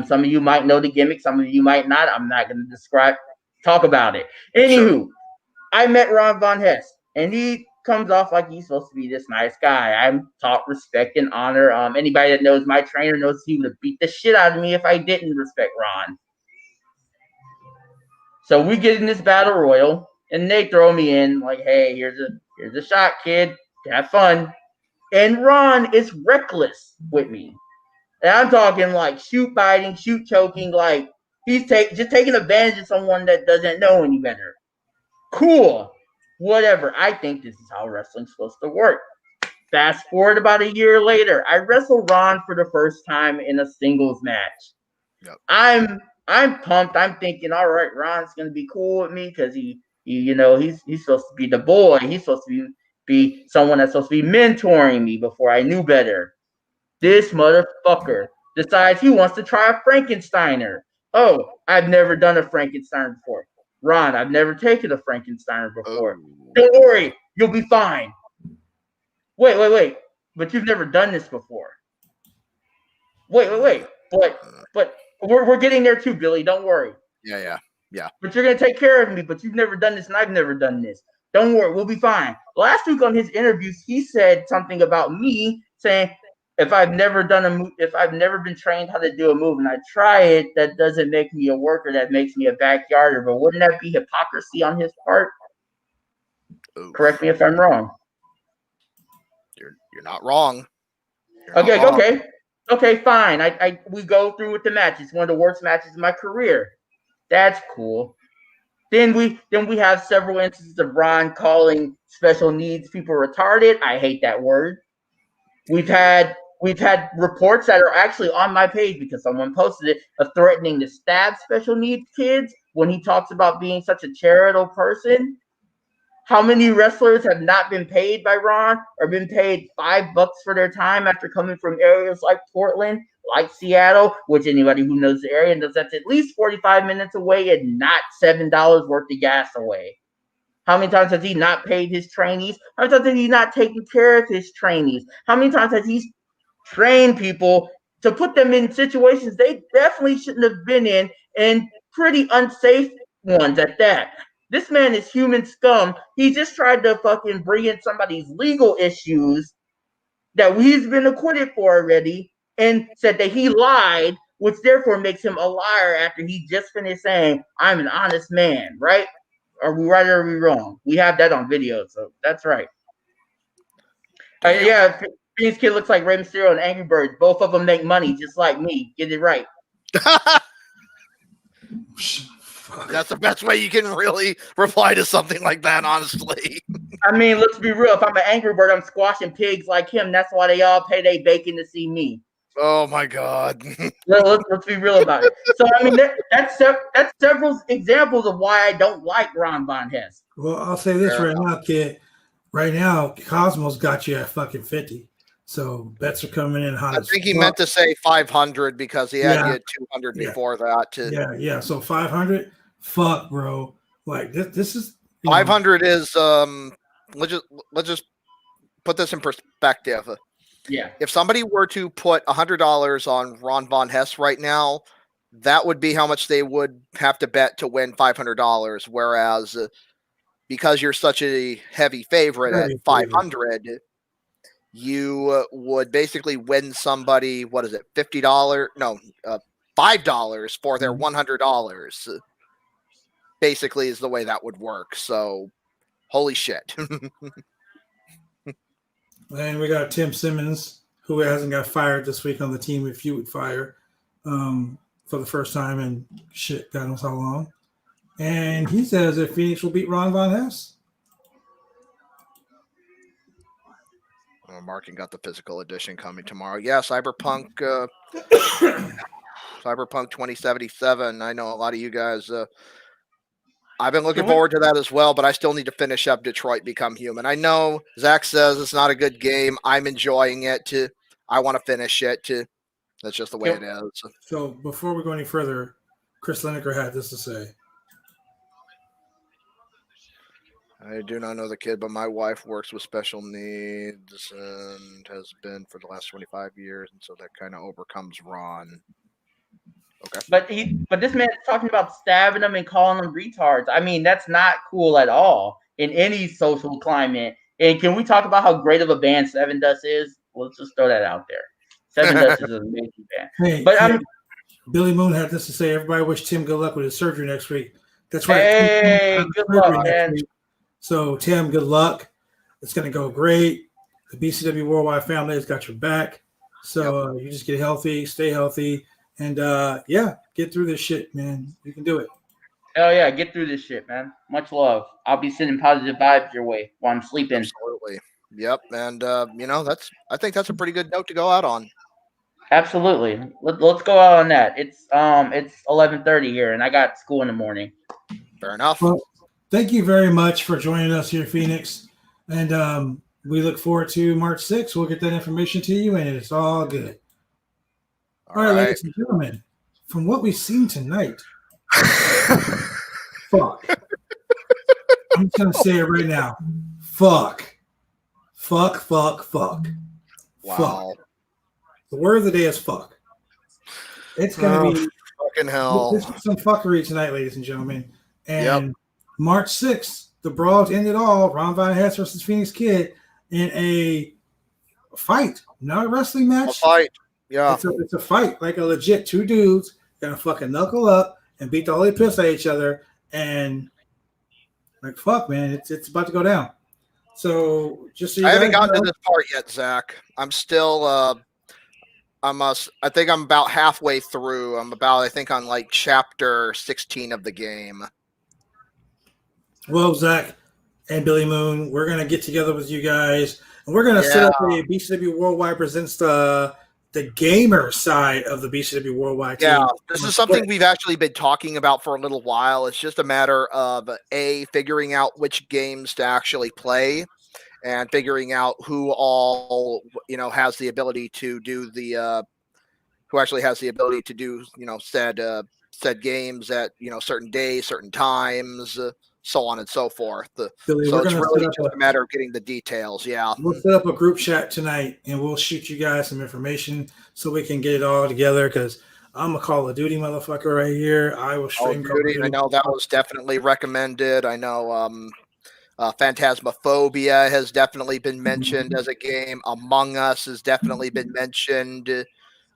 Some of you might know the gimmick, some of you might not. I'm not going to talk about it. Anywho, I met Ron Von Hess, and he comes off like he's supposed to be this nice guy. I'm taught respect and honor. Anybody that knows my trainer knows he would have beat the shit out of me if I didn't respect Ron. So we get in this battle royal, and they throw me in like, "Hey, here's a shot, kid. Have fun." And Ron is reckless with me, and I'm talking like shoot biting, shoot choking, like he's just taking advantage of someone that doesn't know any better. Cool. Whatever. I think this is how wrestling's supposed to work. Fast forward about a year later, I wrestle Ron for the first time in a singles match. Yep. I'm pumped. I'm thinking, all right, Ron's gonna be cool with me because he's supposed to be the boy. He's supposed to be someone that's supposed to be mentoring me before I knew better. This motherfucker decides he wants to try a Frankensteiner. Oh, I've never done a Frankensteiner before. Ron, I've never taken a Frankensteiner before. Don't worry, you'll be fine. Wait. But you've never done this before. Wait. But we're getting there too, Billy. Don't worry. Yeah. But you're gonna take care of me. But you've never done this, and I've never done this. Don't worry, we'll be fine. Last week on his interviews, he said something about me, saying if I've never been trained how to do a move and I try it, that doesn't make me a worker. That makes me a backyarder. But wouldn't that be hypocrisy on his part? Oof. Correct me if I'm wrong. You're not wrong. Okay, fine. We go through with the match. It's one of the worst matches of my career. That's cool. Then we have several instances of Ron calling special needs people retarded. I hate that word. We've had reports that are actually on my page because someone posted it of threatening to stab special needs kids when he talks about being such a charitable person. How many wrestlers have not been paid by Ron or been paid $5 for their time after coming from areas like Portland, like Seattle, which anybody who knows the area knows that's at least 45 minutes away and not $7 worth of gas away. How many times has he not paid his trainees? How many times has he not taken care of his trainees? How many times has he trained people to put them in situations they definitely shouldn't have been in and pretty unsafe ones at that? This man is human scum. He just tried to fucking bring in somebody's legal issues that he's been acquitted for already and said that he lied, which therefore makes him a liar after he just finished saying, I'm an honest man, right? Are we right or are we wrong? We have that on video, so that's right. Yeah, Phoenix Kid looks like Rey Mysterio and Angry Birds. Both of them make money just like me. Get it right. That's the best way you can really reply to something like that, honestly. I mean, let's be real. If I'm an Angry Bird, I'm squashing pigs like him. That's why they all pay their bacon to see me. Oh my God. Let's be real about it. So I mean, that's several examples of why I don't like Ron Von Hess. Well, I'll say this right now, kid. Right now, Cosmos got you at fucking 50. So bets are coming in hot. I think he meant to say 500 because he had you at 200 before that. Yeah. So 500. Fuck, bro. Like this is 500 is let's just put this in perspective. Yeah. If somebody were to put $100 on Ron Von Hess right now, that would be how much they would have to bet to win $500. Whereas because you're such a heavy favorite at 500, you would basically win somebody, what is it, $50? No, $5 for their $100. Basically is the way that would work. So holy shit. And we got Tim Simmons, who hasn't got fired this week on the team if you would fire for the first time in shit, God knows how long. And he says that Phoenix will beat Ron Von Hess. Markin got the physical edition coming tomorrow. Yeah, Cyberpunk 2077. I know a lot of you guys I've been looking forward to that as well, but I still need to finish up Detroit Become Human. I know Zach says it's not a good game. I'm enjoying it. I want to finish it. That's just the way it is. So before we go any further, Chris Lineker had this to say. I do not know the kid, but my wife works with special needs and has been for the last 25 years, and so that kind of overcomes Ron. Okay. But this man's talking about stabbing them and calling them retards. I mean, that's not cool at all in any social climate. And can we talk about how great of a band Seven Dust is? Let's just throw that out there. Seven Dust is an amazing band. Hey, But Billy Moon had this to say. Everybody wish Tim good luck with his surgery next week. That's right. Hey, good luck, man. So, Tim, good luck. It's going to go great. The BCW Worldwide family has got your back. So, you just get healthy, stay healthy, and, get through this shit, man. You can do it. Hell yeah, get through this shit, man. Much love. I'll be sending positive vibes your way while I'm sleeping. Absolutely. Yep. And, I think that's a pretty good note to go out on. Absolutely. Let's go out on that. It's 11:30 here, and I got school in the morning. Fair enough. Well, thank you very much for joining us here, Phoenix. And we look forward to March 6th. We'll get that information to you, and it's all good. All right, ladies and gentlemen, from what we've seen tonight, fuck. I'm just going to say it right now. Fuck. Fuck, fuck, fuck. Wow. Fuck. The word of the day is fuck. It's going to be fucking hell. This is some fuckery tonight, ladies and gentlemen. And March 6th, the brawl to end it all, Ron Von Hess versus Phoenix Kid in a fight, not a wrestling match. A fight. Yeah. It's a fight, like a legit two dudes gonna fucking knuckle up and beat the holy piss at each other. And like, fuck, man, it's about to go down. So just so you I haven't gotten know, to this part yet, Zach. I'm still I think I'm about halfway through. I think on like chapter 16 of the game. Well, Zach and Billy Moon, we're gonna get together with you guys, and we're gonna set up a BCW Worldwide presents the gamer side of the BCW Worldwide team. Yeah, this is something we've actually been talking about for a little while. It's just a matter of figuring out which games to actually play, and figuring out who all has the ability to do said games at certain days, certain times, so on and so forth. Billy, so it's really just a matter of getting the details. Yeah, we'll set up a group chat tonight, and we'll shoot you guys some information so we can get it all together. Because I'm a Call of Duty motherfucker right here. I will stream Call of Duty. I know that was definitely recommended. I know Phantasmaphobia has definitely been mentioned as a game. Among Us has definitely been mentioned.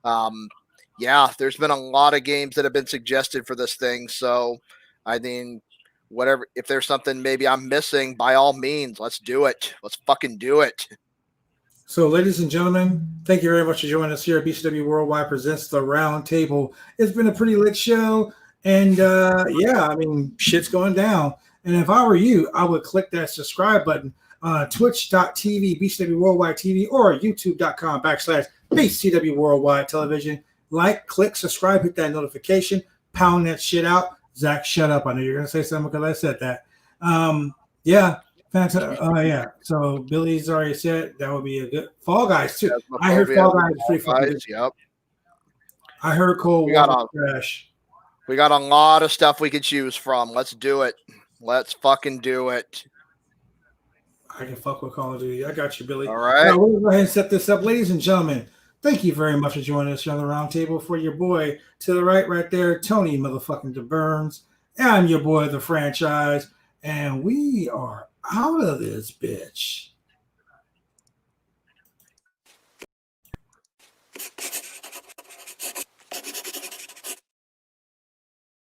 There's been a lot of games that have been suggested for this thing. So, I mean, whatever, if there's something maybe I'm missing, by all means, let's do it. Let's fucking do it. So, ladies and gentlemen, thank you very much for joining us here at BCW Worldwide presents the Roundtable. It's been a pretty lit show, and shit's going down. And if I were you, I would click that subscribe button on twitch.tv, BCW Worldwide TV, or youtube.com/BCW Worldwide Television. Like, click, subscribe, hit that notification, pound that shit out. Zach, shut up. I know you're going to say something because I said that. So Billy's already said that would be a good Fall Guys too. I heard Fall Guys is pretty fucking good. Yep. I heard Cold War Crash. We got a lot of stuff we could choose from. Let's do it. Let's fucking do it. I can fuck with Call of Duty. I got you, Billy. All right. Now, we'll go ahead and set this up. Ladies and gentlemen, thank you very much for joining us here on the Roundtable. For your boy to the right there, Tony motherfucking DeBurns. And I'm your boy, The Franchise. And we are out of this bitch.